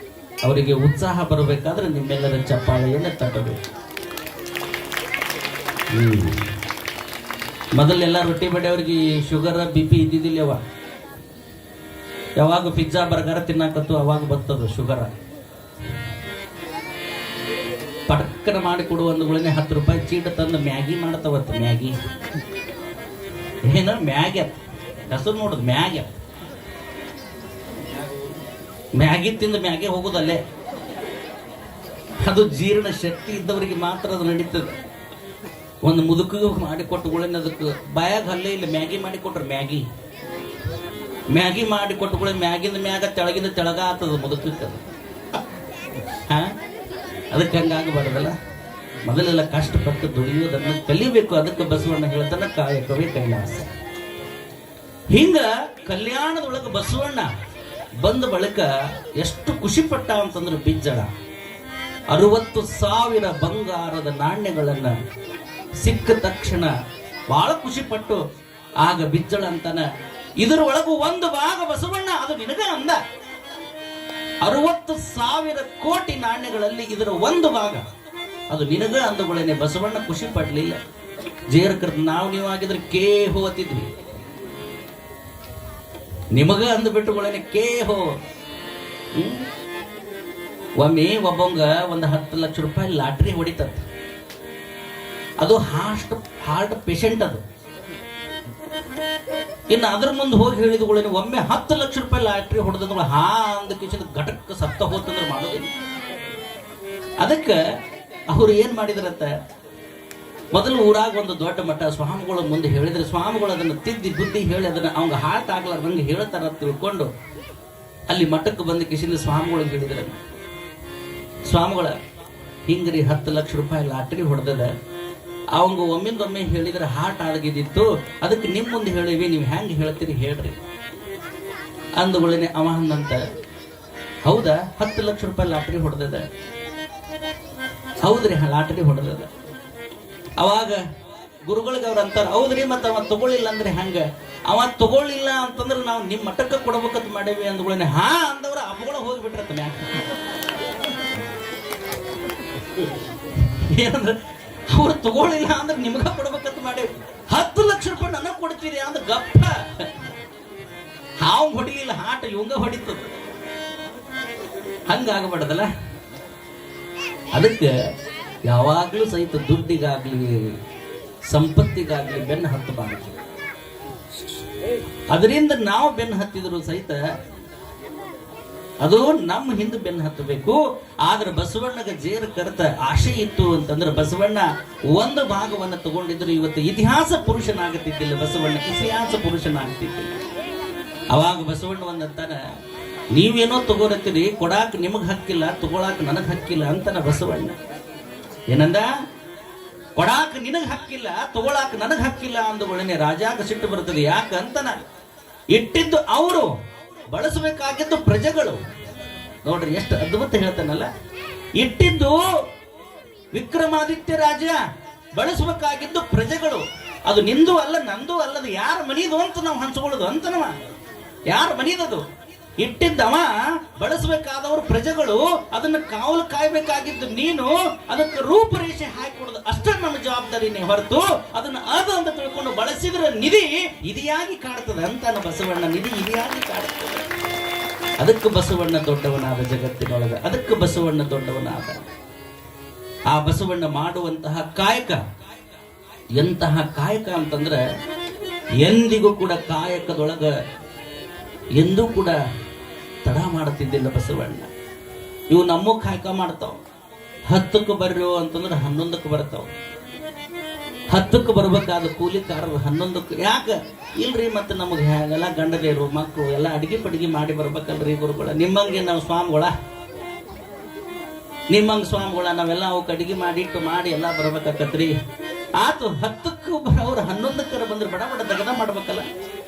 ಅವರಿಗೆ ಉತ್ಸಾಹ ಬರಬೇಕಾದ್ರೆ ನಿಮ್ಮೆಲ್ಲರ ಚಪ್ಪಾಳೆಯನ್ನು ತಟ್ಟಬೇಕು. ಮೊದಲೆಲ್ಲ ರೊಟ್ಟಿ ಬಡಿಯವ್ರಿಗೆ ಶುಗರ್ BP ಇದ್ದಿದ್ದಿಲ್ಲವ. ಯಾವಾಗ ಪಿಜ್ಜಾ ಬರ್ಗರ್ ತಿನ್ನಾಕತ್ತು ಅವಾಗ ಬರ್ತದ ಶುಗರ್. ಪಟಕ್ಕನ ಮಾಡಿ ಕೊಡುವಂದುಗಳನ್ನೇ 10 ರೂಪಾಯಿ ಚೀಟ ತಂದು ಮ್ಯಾಗಿ ಮಾಡ್ತಾವತ್ತು. ಮ್ಯಾಗಿ ಏನ ಮ್ಯಾಗಿ ಹೆಸರು ನೋಡುದು ಮ್ಯಾಗಿ ತಿಂದು ಮ್ಯಾಗೆ ಹೋಗುದಲ್ಲೇ. ಅದು ಜೀರ್ಣ ಶಕ್ತಿ ಇದ್ದವರಿಗೆ ಮಾತ್ರ ಅದು ನಡೀತದೆ. ಒಂದು ಮುದುಕಿಗೆ ಮಾಡಿಕೊಟ್ಟುಗಳನ್ನ ಅದಕ್ಕೆ ಬಾಯಾಗ ಹಲ್ಲೇ ಇಲ್ಲ. ಮ್ಯಾಗಿ ಮಾಡಿಕೊಟ್ರೆ ಮ್ಯಾಗಿ ಮಾಡಿಕೊಟ್ಟುಗಳ ಮ್ಯಾಗಿಂದ ಮ್ಯಾಗ ತೆಳಗಿಂದ ತೆಳಗ ಆಗ್ತದ ಮುದುಕಕ್ಕೆ. ಅದಕ್ಕೆ ಹಂಗಾಗಬಾರ್ದಲ್ಲ. ಮೊದಲೆಲ್ಲ ಕಷ್ಟಪಟ್ಟು ದುಡಿಯೋದನ್ನು ಕಲಿಬೇಕು. ಅದಕ್ಕೆ ಬಸವಣ್ಣ ಹೇಳ್ತಾನೆ ಕಾಯಕವೇ ಕೈಲಾಸ. ಹಿಂಗ ಕಲ್ಯಾಣದೊಳಗೆ ಬಸವಣ್ಣ ಬಂದ ಬಳಿಕ ಎಷ್ಟು ಖುಷಿ ಪಟ್ಟ ಅಂತಂದ್ರೆ ಬಿಜ್ಜಳ 60,000 ಬಂಗಾರದ ನಾಣ್ಯಗಳನ್ನ ಸಿಕ್ಕ ತಕ್ಷಣ ಬಹಳ ಖುಷಿ ಪಟ್ಟು ಆಗ ಬಿಜ್ಜಳ ಅಂತಾನ, ಇದರ ಒಳಗೂ ಒಂದು ಭಾಗ ಬಸವಣ್ಣ ಅದು ನಿನಗ ಅಂದ. 60,000 ಕೋಟಿ ನಾಣ್ಯಗಳಲ್ಲಿ ಇದರ ಒಂದು ಭಾಗ ಅದು ನಿನಗ ಅಂದುಗಳೇನೆ. ಬಸವಣ್ಣ ಖುಷಿ ಪಡ್ಲಿಲ್ಲ. ಜೇರ್ಕರ್ ನೀವು ಆಗಿದ್ರೆ ಹೋತಿದ್ವಿ, ನಿಮಗ ಅಂದ್ಬಿಟ್ಟುಗಳೇನೆ ಹೋ. ಒಮ್ಮೆ ಒಬ್ಬಂಗ ಒಂದು 10 ಲಕ್ಷ ರೂಪಾಯಿ ಲಾಟ್ರಿ ಹೊಡಿತಂತ. ಅದು ಹಾರ್ಟ್ ಪೇಷಂಟ್ ಅದು. ಇನ್ನು ಅದ್ರ ಮುಂದೆ ಹೋಗಿ ಹೇಳಿದಗಳೇನು ಒಮ್ಮೆ 10 ಲಕ್ಷ ರೂಪಾಯಿ ಲಾಟ್ರಿ ಹೊಡೆದಗಳು ಹಾ ಅಂದ ಕಿಶನ್ ಘಟಕ ಸತ್ತ ಹೋತಂದ್ರೆ ಮಾಡೋದಿಲ್ಲ. ಅದಕ್ಕೆ ಅವ್ರು ಏನ್ ಮಾಡಿದ್ರಂತ, ಮೊದಲು ಊರಾಗ ಒಂದು ದೊಡ್ಡ ಮಠ ಸ್ವಾಮಿಗಳ ಮುಂದೆ ಹೇಳಿದ್ರೆ ಸ್ವಾಮಿಗಳು ಅದನ್ನು ತಿದ್ದಿ ಬುದ್ಧಿ ಹೇಳಿ ಅದನ್ನ ಅವಂಗ ಹಾರ್ಟ್ ಆಗ್ಲಾರ್ದಂಗೆ ಹೇಳ್ತಾರ ತಿಳ್ಕೊಂಡು ಅಲ್ಲಿ ಮಠಕ್ಕೆ ಬಂದ ಕಿಶಿನ ಸ್ವಾಮಿಗಳಿಗೆ ಹೇಳಿದ್ರೆ, ಸ್ವಾಮಿಗಳ ಹಿಂಗ್ರಿ 10 ಲಕ್ಷ ರೂಪಾಯಿ ಲಾಟ್ರಿ ಹೊಡೆದದ, ಅವಂಗ ಒಮ್ಮಿಂದೊಮ್ಮೆ ಹೇಳಿದ್ರೆ ಹಾರ್ಟ್ ಆಗಿದ್ದಿತ್ತು, ಅದಕ್ಕೆ ನಿಮ್ಮ ಮುಂದೆ ಹೇಳಿವಿ, ನೀವು ಹೆಂಗೆ ಹೇಳ್ತೀರಿ ಹೇಳ್ರಿ ಅಂದಗಳೇನೆ ಅವ ಅಂದಂತ, ಹೌದಾ 10 ಲಕ್ಷ ರೂಪಾಯಿ ಲಾಟ್ರಿ ಹೊಡೆದದ, ಹೌದ್ರಿ ಲಾಟ್ರಿ ಹೊಡೆದದ. ಅವಾಗ ಗುರುಗಳಿಗೆ ಅವ್ರ ಅಂತಾರ, ಹೌದ್ರಿ ಮತ್ತೆ ಅವ ತಗೊಳ್ಳಿಲ್ಲ ಅಂದ್ರೆ ಹೆಂಗ, ಅವ ತಗೊಳ್ಳಿಲ್ಲ ಅಂತಂದ್ರೆ ನಾವು ನಿಮ್ಮ ಮಠಕ್ಕೆ ಕೊಡ್ಬೇಕಂತ ಮಾಡೇವಿ ಅಂದ್ಗಳೇನೆ ಹಾ ಅಂದವ್ರ ಅವುಗಳ ಹೋಗ್ಬಿಟ್ರತ್ತ ಮ್ಯಾಕ. ಏನಂದ್ರೆ ಅವ್ರು ತಗೊಳ್ಳಿಲ್ಲ ಅಂದ್ರೆ ನಿಮ್ಗ ಕೊಡ್ಬೇಕಂತ ಮಾಡೇವಿ, 10 ಲಕ್ಷ ರೂಪಾಯಿ ನನಗ್ ಕೊಡ್ತೀರಿ ಅಂದ್ರೆ ಗಪ್ಪ. ಹಾವು ಹೊಡಿಲಿಲ್ಲ, ಹಾಟ ಇವಂಗ ಹೊಡಿತದ. ಹಂಗಾಗಬಾರ್ದಲ್ಲ. ಅದಕ್ಕೆ ಯಾವಾಗ್ಲೂ ಸಹಿತ ದುಡ್ಡಿಗಾಗ್ಲಿ ಸಂಪತ್ತಿಗಾಗ್ಲಿ ಬೆನ್ನು ಹತ್ತಬಾರದು. ಅದರಿಂದ ನಾವು ಬೆನ್ನು ಹತ್ತಿದ್ರು ಸಹಿತ ಅದು ನಮ್ಮ ಹಿಂದೆ ಬೆನ್ನು ಹತ್ತಬೇಕು. ಆದ್ರೆ ಬಸವಣ್ಣಗ ಜೇರು ಕರೆತ ಆಶೆ ಇತ್ತು ಅಂತಂದ್ರೆ ಬಸವಣ್ಣ ಒಂದು ಭಾಗವನ್ನು ತಗೊಂಡಿದ್ರು ಇವತ್ತು ಇತಿಹಾಸ ಪುರುಷನಾಗುತ್ತಿದ್ದಿಲ್ಲ, ಬಸವಣ್ಣ ಇತಿಹಾಸ ಪುರುಷನಾಗ್ತಿದ್ದಿಲ್ಲ. ಅವಾಗ ಬಸವಣ್ಣ ಒಂದಂತಾನ, ನೀವೇನೋ ತಗೋರತ್ತೀರಿ, ಕೊಡಾಕ್ ನಿಮಗ್ ಹಕ್ಕಿಲ್ಲ, ತಗೊಳಾಕ್ ನನಗ್ ಹಕ್ಕಿಲ್ಲ ಅಂತಾನ ಬಸವಣ್ಣ. ಏನಂದ, ಕೊಡಾಕ್ ನಿನಗ್ ಹಕ್ಕಿಲ್ಲ, ತಗೊಳಾಕ್ ನನಗ್ ಹಕ್ಕಿಲ್ಲ ಅಂದುಗಳೇನೆ ರಾಜಾಗ ಸಿಟ್ಟು ಬರ್ತದೆ. ಯಾಕಂತನ ಇಟ್ಟಿದ್ದು ಅವರು, ಬಳಸಬೇಕಾಗಿದ್ದು ಪ್ರಜೆಗಳು. ನೋಡ್ರಿ ಎಷ್ಟು ಅದ್ಭುತ ಹೇಳ್ತಾನಲ್ಲ, ಇಟ್ಟಿದ್ದು ವಿಕ್ರಮಾದಿತ್ಯ ರಾಜ, ಬಳಸಬೇಕಾಗಿದ್ದು ಪ್ರಜೆಗಳು. ಅದು ನಿಂದು ಅಲ್ಲ ನಂದು ಅಲ್ಲದು, ಯಾರ ಮನಿದು ಅಂತ ನಾವು ಹಂಚ್ಕೊಳ್ಳೋದು ಅಂತನವ, ಯಾರ ಮನಿದದು ಇಟ್ಟಿದ್ದವ, ಬಳಸಬೇಕಾದವರು ಪ್ರಜೆಗಳು, ಅದನ್ನ ಕಾವಲು ಕಾಯ್ಬೇಕಾಗಿದ್ದು ನೀನು, ಅದಕ್ಕೆ ರೂಪರೇಷೆ ಹಾಕಿಕೊಡೋದು ಅಷ್ಟೇ ನಮ್ಮ ಜವಾಬ್ದಾರಿನೇ ಹೊರತು ಅದನ್ನ ಅದು ಅಂತ ತಿಳ್ಕೊಂಡು ಬಳಸಿದ್ರೆ ನಿಧಿ ಇದಿಯಾಗಿ ಕಾಡ್ತದೆ ಅಂತಾನ ಬಸವಣ್ಣ. ನಿಧಿ ಇದಿಯಾಗಿ ಕಾಡ್ತದೆ. ಅದಕ್ಕೆ ಬಸವಣ್ಣ ದೊಡ್ಡವನಾದ ಜಗತ್ತಿನೊಳಗ, ಅದಕ್ಕೆ ಬಸವಣ್ಣ ದೊಡ್ಡವನಾದ. ಆ ಬಸವಣ್ಣ ಮಾಡುವಂತಹ ಕಾಯಕ ಎಂತಹ ಕಾಯಕ ಅಂತಂದ್ರೆ, ಎಂದಿಗೂ ಕೂಡ ಕಾಯಕದೊಳಗ ಎಂದೂ ಕೂಡ ತಡ ಮಾಡುತ್ತಿದ್ದಿಲ್ಲ ಬಸವಣ್ಣ. ಇವು ನಮ್ಮ ಕಾಯಕ ಮಾಡ್ತಾವ, 10ಕ್ಕೆ ಬರ್ರಿ ಅಂತಂದ್ರೆ 11ಕ್ಕೆ ಬರ್ತಾವ. 10ಕ್ಕೆ ಬರ್ಬೇಕಾದ ಕೂಲಿಕಾರರು 11ಕ್ಕೆ ಯಾಕೆ ಇಲ್ರಿ, ಮತ್ತೆ ನಮಗೆ ಹೇಗೆಲ್ಲ ಗಂಡದೇರು ಮಕ್ಕಳು ಎಲ್ಲ ಅಡಿಗೆ ಪಡಿಗೆ ಮಾಡಿ ಬರ್ಬೇಕಲ್ರಿ ಗುರುಗಳ. ನಿಮ್ಮಂಗೆ ನಾವು ಸ್ವಾಮಿಗಳ, ನಿಮ್ಮಂಗೆ ಸ್ವಾಮಿಗಳ ನಾವೆಲ್ಲ ಅವಕ್ಕೆ ಅಡಿಗೆ ಮಾಡಿಟ್ಟು ಮಾಡಿ ಎಲ್ಲ ಬರ್ಬೇಕಾಕತ್ರಿ. ಆತು 10ಕ್ಕೆ ಬರೋರು 11ಕ್ಕೆ ಬಂದ್ರೆ ಬಡ ಬಡ ದಗದ ಮಾಡ್ಬೇಕಲ್ಲ.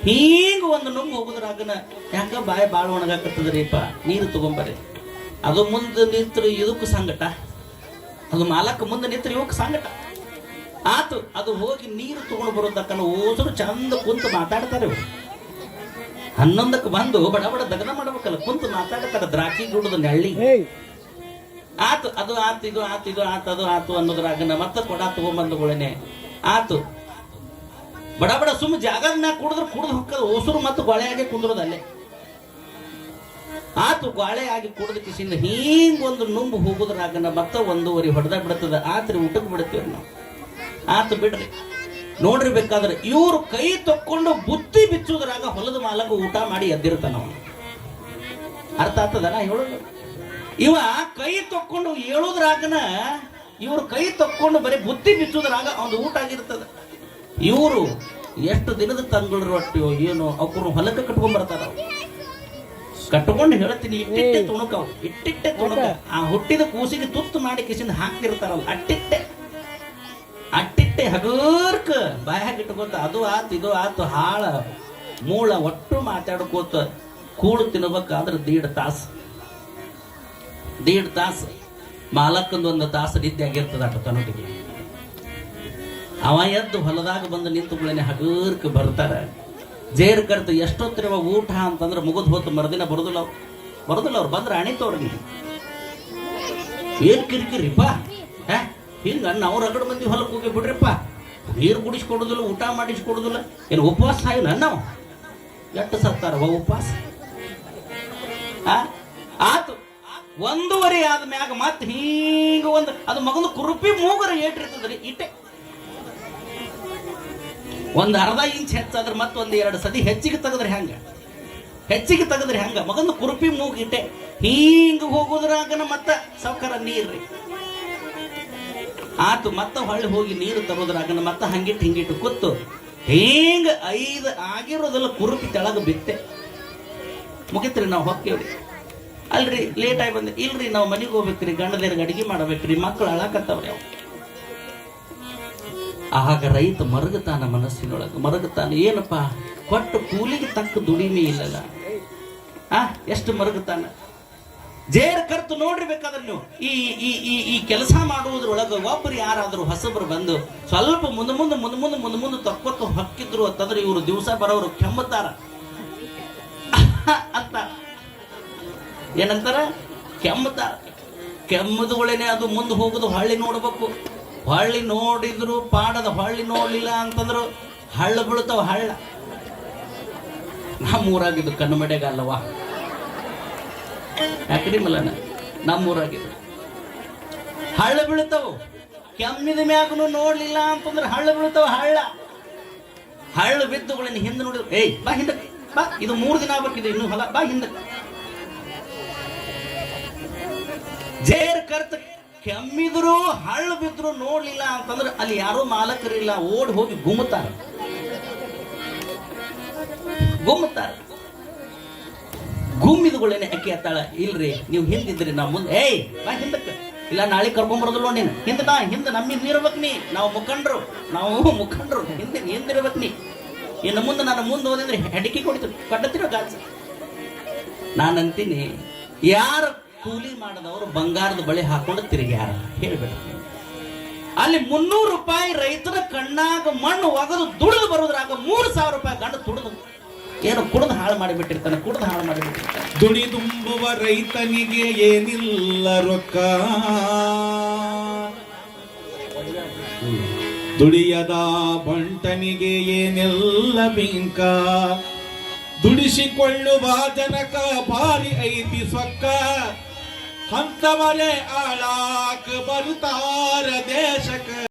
ಹೀಗ ಒಂದು ನುಂಗು ಹೋಗುದ್ರಾಗನ ಯಾಕ ಬಾಯಿ ಬಾಳ ಒಣಗಾಕತ್ತದ್ರಿಪ್ಪ, ನೀರು ತಗೊಂಬರ್ರಿ. ಅದು ಮುಂದೆ ನಿಂತ್ರು ಇದಕ್ಕೂ ಸಂಗಟ, ಅದು ಮಾಲಕ್ಕ ಮುಂದೆ ನಿಂತ್ರು ಇವಕ್ಕೆ ಸಂಗಟ. ಆತು ಅದು ಹೋಗಿ ನೀರು ತಗೊಂಡು ಬರೋದಕ್ಕನ ಓಸರು ಚಂದ ಕುಂತು ಮಾತಾಡ್ತಾರೆ. 11ಕ್ಕೆ ಬಂದು ಬಡ ಬಡ ದಗದ ಮಾಡ್ಬೇಕಲ್ಲ, ಕುಂತು ಮಾತಾಡ್ತಾರೆ ದ್ರಾಕ್ಷಿ ಗುಡದ ನೆಳ್ಳಿ. ಆತು ಅದು ಆತು, ಇದು ಆತು, ಇದು ಆತು, ಅದು ಆತು ಅನ್ನೋದ್ರಾಗನ ಮತ್ತೆ ಕೊಡ ತಗೊಂಡ್ಬಂದುಗಳೇನೆ ಆತು. ಬಡ ಬಡ ಸುಮ್ಮ ಜಾಗದ ಮ್ಯಾಗ ಕುಡಿದ್ರೆ ಕುಡ್ದು ಹೊಕ್ಕದ ಓಸರು ಮತ್ತು ಗೊಳೆಯಾಗಿ ಕುಂದ್ರದಲ್ಲೇ. ಆತು ಗಾಳೆ ಆಗಿ ಕುಡಿದ ಕಿಸಿಂದ ಹಿಂಗ ಒಂದು ನುಂಬು ಹೋಗುದ್ರಾಗನ ಮತ್ತೆ 1:30 ಹೊಡೆದ ಬಿಡ್ತದ. ಆತ್ರಿ ಊಟಕ್ಕೆ ಬಿಡ್ತೀವಿ ನಾವು. ಆತು ಬಿಡ್ರಿ ನೋಡ್ರಿ, ಬೇಕಾದ್ರೆ ಇವ್ರು ಕೈ ತಕ್ಕೊಂಡು ಬುತ್ತಿ ಬಿಚ್ಚುದ್ರಾಗ ಹೊಲದ ಮಾಲಕ ಊಟ ಮಾಡಿ ಎದ್ದಿರ್ತಾನ. ಅರ್ಥ ಆಗ್ತದನ ಹೇಳೋದು? ಇವ ಕೈ ತಕ್ಕೊಂಡು ಹೇಳುದ್ರಾಗನ, ಇವ್ರು ಕೈ ತಕ್ಕೊಂಡು ಬರೀ ಬುತ್ತಿ ಬಿಚ್ಚುದ್ರಾಗ ಅವ್ನು ಊಟ ಆಗಿರ್ತದ. ಇವರು ಎಷ್ಟು ದಿನದ ತಂಗಳು ರೊಟ್ಟಿಯೋ ಏನೋ ಅವ್ರು ಹೊಲಕ್ಕೆ ಕಟ್ಕೊಂಡ್ ಬರ್ತಾರ. ಕಟ್ಕೊಂಡು ಹೇಳ್ತೀನಿ, ಇಟ್ಟಿಟ್ಟೆ ತುಣುಕವ್, ಇಟ್ಟಿಟ್ಟೆ ತುಣುಕ. ಆ ಹುಟ್ಟಿದ ಕೂಸಿಗೆ ತುತ್ತು ಮಾಡಿ ಕಿಸಿಂದ ಹಾಕಿರ್ತಾರಲ್ಲ, ಅಟ್ಟಿಟ್ಟೆ ಅಟ್ಟಿಟ್ಟೆ ಹಗರ್ಕ ಬಾಯಾಗ ಇಟ್ಕೋತ ಅದು ಆತು ಇದು ಆತು ಹಾಳ ಮೂಳ ಒಟ್ಟು ಮಾತಾಡ್ಕೋತ ಕೂಡು ತಿನ್ಬೇಕಾದ್ರೆ 1.5 ತಾಸು ಮಾಲಕ್ಕಂದು 1 ತಾಸು ನಿದ್ದೆ ಆಗಿರ್ತದ ಅಟ ತನ್ನೊಟ್ಟಿಗೆ. ಅವ ಎದ್ದು ಹೊಲದಾಗ ಬಂದು ನಿಂತುಗಳೇನೆ ಹಗರ್ಕ ಬರ್ತಾರ. ಜೇರ್ ಕರ್ತ ಎಷ್ಟೊತ್ತಿರುವ ಊಟ ಅಂತಂದ್ರೆ ಮುಗಿದ್ ಹೋತು, ಮರುದಿನ ಬರುದಿಲ್ಲ ಅವ್ರು ಬಂದ್ರೆ ಅಣಿತವ್ರಿಗೆ ಏನ್ ಕಿರಿಕಿರಿಪ್ಪ, ಹಿಂಗ ನಾವು ರಗಡ್ ಮಂದಿ ಹೊಲಕ್ಕೆ ಹೋಗಿ ಬಿಡ್ರಿಪ್ಪ, ನೀರು ಕುಡಿಸ್ಕೊಡುದಿಲ್ಲ, ಊಟ ಮಾಡಿಸ್ಕೊಡುದಿಲ್ಲ, ಏನು ಉಪವಾಸ ಸಾಯಿಲ್ಲ ನಾವು ಎಷ್ಟು ಸತ್ತಾರ ಉಪವಾಸ. ಆತು 1:30 ಆದ ಮ್ಯಾಗ ಮತ್ತೆ ಹಿಂಗ ಒಂದು ಅದು ಮಗನ ಕುರುಪಿ ಮೂಗರ ಏಟಿರ್ತದ್ರಿ ಇಟ್ಟೆ ಒಂದು ಅರ್ಧ ಇಂಚ್ ಹೆಚ್ಚಾದ್ರೆ ಮತ್ತೊಂದು 2 ಸದಿ ಹೆಚ್ಚಿಗೆ ತೆಗೆದ್ರೆ ಹೆಂಗ ಮಗಂದು ಕುರುಪಿ ಮೂಗಿಟ್ಟೆ ಹಿಂಗ ಹೋಗೋದ್ರಾಗನ ಮತ್ತ ಸಾವ್ಕಾರ ನೀರ್ರಿ ಆತು ಮತ್ತ ಹೊಳ್ಳಿ ಹೋಗಿ ನೀರು ತರೋದ್ರಾಗನ ಮತ್ತ ಹಿಂಗಿಟ್ಟು ಕೂತು ಹಿಂಗ 5 ಆಗಿರೋದೆಲ್ಲ ಕುರುಪಿ ತೆಳಗ ಬಿತ್ತೆ ಮುಗಿತ್ರಿ ನಾವು ಹೋಗ್ತೇವ್ರಿ. ಅಲ್ರಿ ಲೇಟ್ ಆಗಿ ಬಂದೆ, ಇಲ್ರಿ ನಾವು ಮನೆಗೆ ಹೋಗ್ಬೇಕ್ರಿ, ಗಂಡದೇರಿಗೆ ಅಡಿಗೆ ಮಾಡಬೇಕ್ರಿ, ಮಕ್ಕಳು ಅಳಕತ್ತವ್ರಿ. ಅವ್ ಆಗ ರೈತ ಮರಗತಾನ, ಮನಸ್ಸಿನೊಳಗೆ ಮರಗತಾನ. ಏನಪ್ಪ ಕೊಟ್ಟು ಕೂಲಿಗೆ ತಕ್ಕ ದುಡಿಮೆ ಇಲ್ಲಲ್ಲ, ಎಷ್ಟು ಮರಗತಾನ. ಜೇರ್ ಕರ್ತು ನೋಡಿರ್ಬೇಕಾದ್ರೆ ನೀವು ಈ ಈ ಈ ಈ ಕೆಲಸ ಮಾಡುವುದ್ರೊಳಗೆ ಒಬ್ಬರು ಯಾರಾದರೂ ಹೊಸಬರು ಬಂದು ಸ್ವಲ್ಪ ಮುಂದೆ ತಕ್ಕೊತ್ತು ಹೊಕ್ಕಿದ್ರು ಅಂತಂದ್ರೆ ಇವರು ದಿವಸ ಬರೋರು ಕೆಮ್ಮುತ್ತಾರ ಅಂತ ಏನಂತಾರ, ಕೆಮ್ಮುತ್ತಾರ. ಕೆಮ್ಮದುಗಳೇನೆ ಅದು ಮುಂದೆ ಹೋಗುದು ಹೊಳ್ಳಿ ನೋಡ್ಬೇಕು. ಹೊಳ್ಳಿ ನೋಡಿದ್ರು ಪಾಡದ, ಹೊಳ್ಳಿ ನೋಡ್ಲಿಲ್ಲ ಅಂತಂದ್ರು ಹಳ್ಳ ಬೀಳ್ತಾವ. ಹಳ್ಳ ನಮ್ಮೂರಾಗಿದ್ದು ಕಣ್ಣಮಡೆಗ ಅಲ್ಲವಾ, ಯಾಕ್ರಿ ಮಲ್ಲಣ್ಣ, ನಮ್ಮೂರಾಗಿದ್ದು ಹಳ್ಳ ಬೀಳ್ತಾವ. ಕೆಮ್ಮಿದ ಮ್ಯಾಗನು ನೋಡ್ಲಿಲ್ಲ ಅಂತಂದ್ರೆ ಹಳ್ಳ ಬೀಳ್ತಾವ. ಹಳ್ಳ ಬಿದ್ದುಗಳನ್ನ ಹಿಂದೆ ನೋಡಿದ್ರು, ಏಯ್ ಬಾ ಹಿಂದಕ್ಕೆ ಬಾ, ಇದು 3 ದಿನ ಆಗ್ಬೇಕಿದೆ ಇನ್ನು ಹೊಲ, ಬಾ ಹಿಂದಕ್ಕೆ. ಜೇರ್ ಕರ್ತ ಕೆಮ್ಮಿದ್ರು ಹಳ್ಳ ಬಿದ್ರು ನೋಡ್ಲಿಲ್ಲ ಅಂತಂದ್ರೆ ಅಲ್ಲಿ ಯಾರೋ ಮಾಲಕರಿಲ್ಲ, ಓಡ್ ಹೋಗಿ ಗುಮ್ಮುತ್ತಾರೆ. ಗುಮ್ಮಿದುಗಳೇನೆ ಅಕ್ಕಿ ಅತ್ತಾಳ, ಇಲ್ರಿ ನೀವು ಹಿಂದಿದ್ರಿ ನಾವು ಮುಂದೆ, ಏಯ್ ಬಾ ಹಿಂದಕ್ಕೆ, ಇಲ್ಲ ನಾಳೆ ಕರ್ಕೊಂಬರೋದಿಲ್ಲ ನೀನು ಹಿಂದೆ ನಮ್ಮಿಂದ ಇರ್ಬೇಕು ನೀ, ನಾವು ಮುಖಂಡ್ರು ಹಿಂದಿರ್ಬೇಕು ನೀ. ಇನ್ನು ಮುಂದೆ ನಾನು ಮುಂದೆ ಹೋದಂದ್ರೆ ಹೆಡಿಕೆ ಕೊಡ್ತಿರೋ ಕಾಲ್ಸ. ನಾನಂತೀನಿ, ಯಾರು ಕೂಲಿ ಮಾಡದವರು ಬಂಗಾರದ ಬಳೆ ಹಾಕೊಂಡು ತಿರುಗ್ಯಾರ ಹೇಳ್ಬೇಕು. ಅಲ್ಲಿ 300 ರೂಪಾಯಿ ರೈತರ ಕಣ್ಣಾಗ ಮಣ್ಣು ಒಗದು ದುಡಿದು ಬರೋದ್ರಾಗ 3,000 ರೂಪಾಯಿ ಗಂಡ ತುಡಿದು ಏನು ಕುಡಿದು ಹಾಳು ಮಾಡಿಬಿಟ್ಟಿರ್ತಾನೆ. ದುಡಿದುಂಬುವ ರೈತನಿಗೆ ಏನಿಲ್ಲ ರೊಕ್ಕ, ದುಡಿಯದ ಬಂಟನಿಗೆ ಏನೆಲ್ಲ ಬಿಂಕ, ದುಡಿಸಿಕೊಳ್ಳುವ ಜನಕ ಭಾರಿ ಐತಿ ಸೊಕ್ಕ, ಅಂತವರೇ ಆಳಾಕ ಬರುತ್ತಾರ ದೇಶಕ.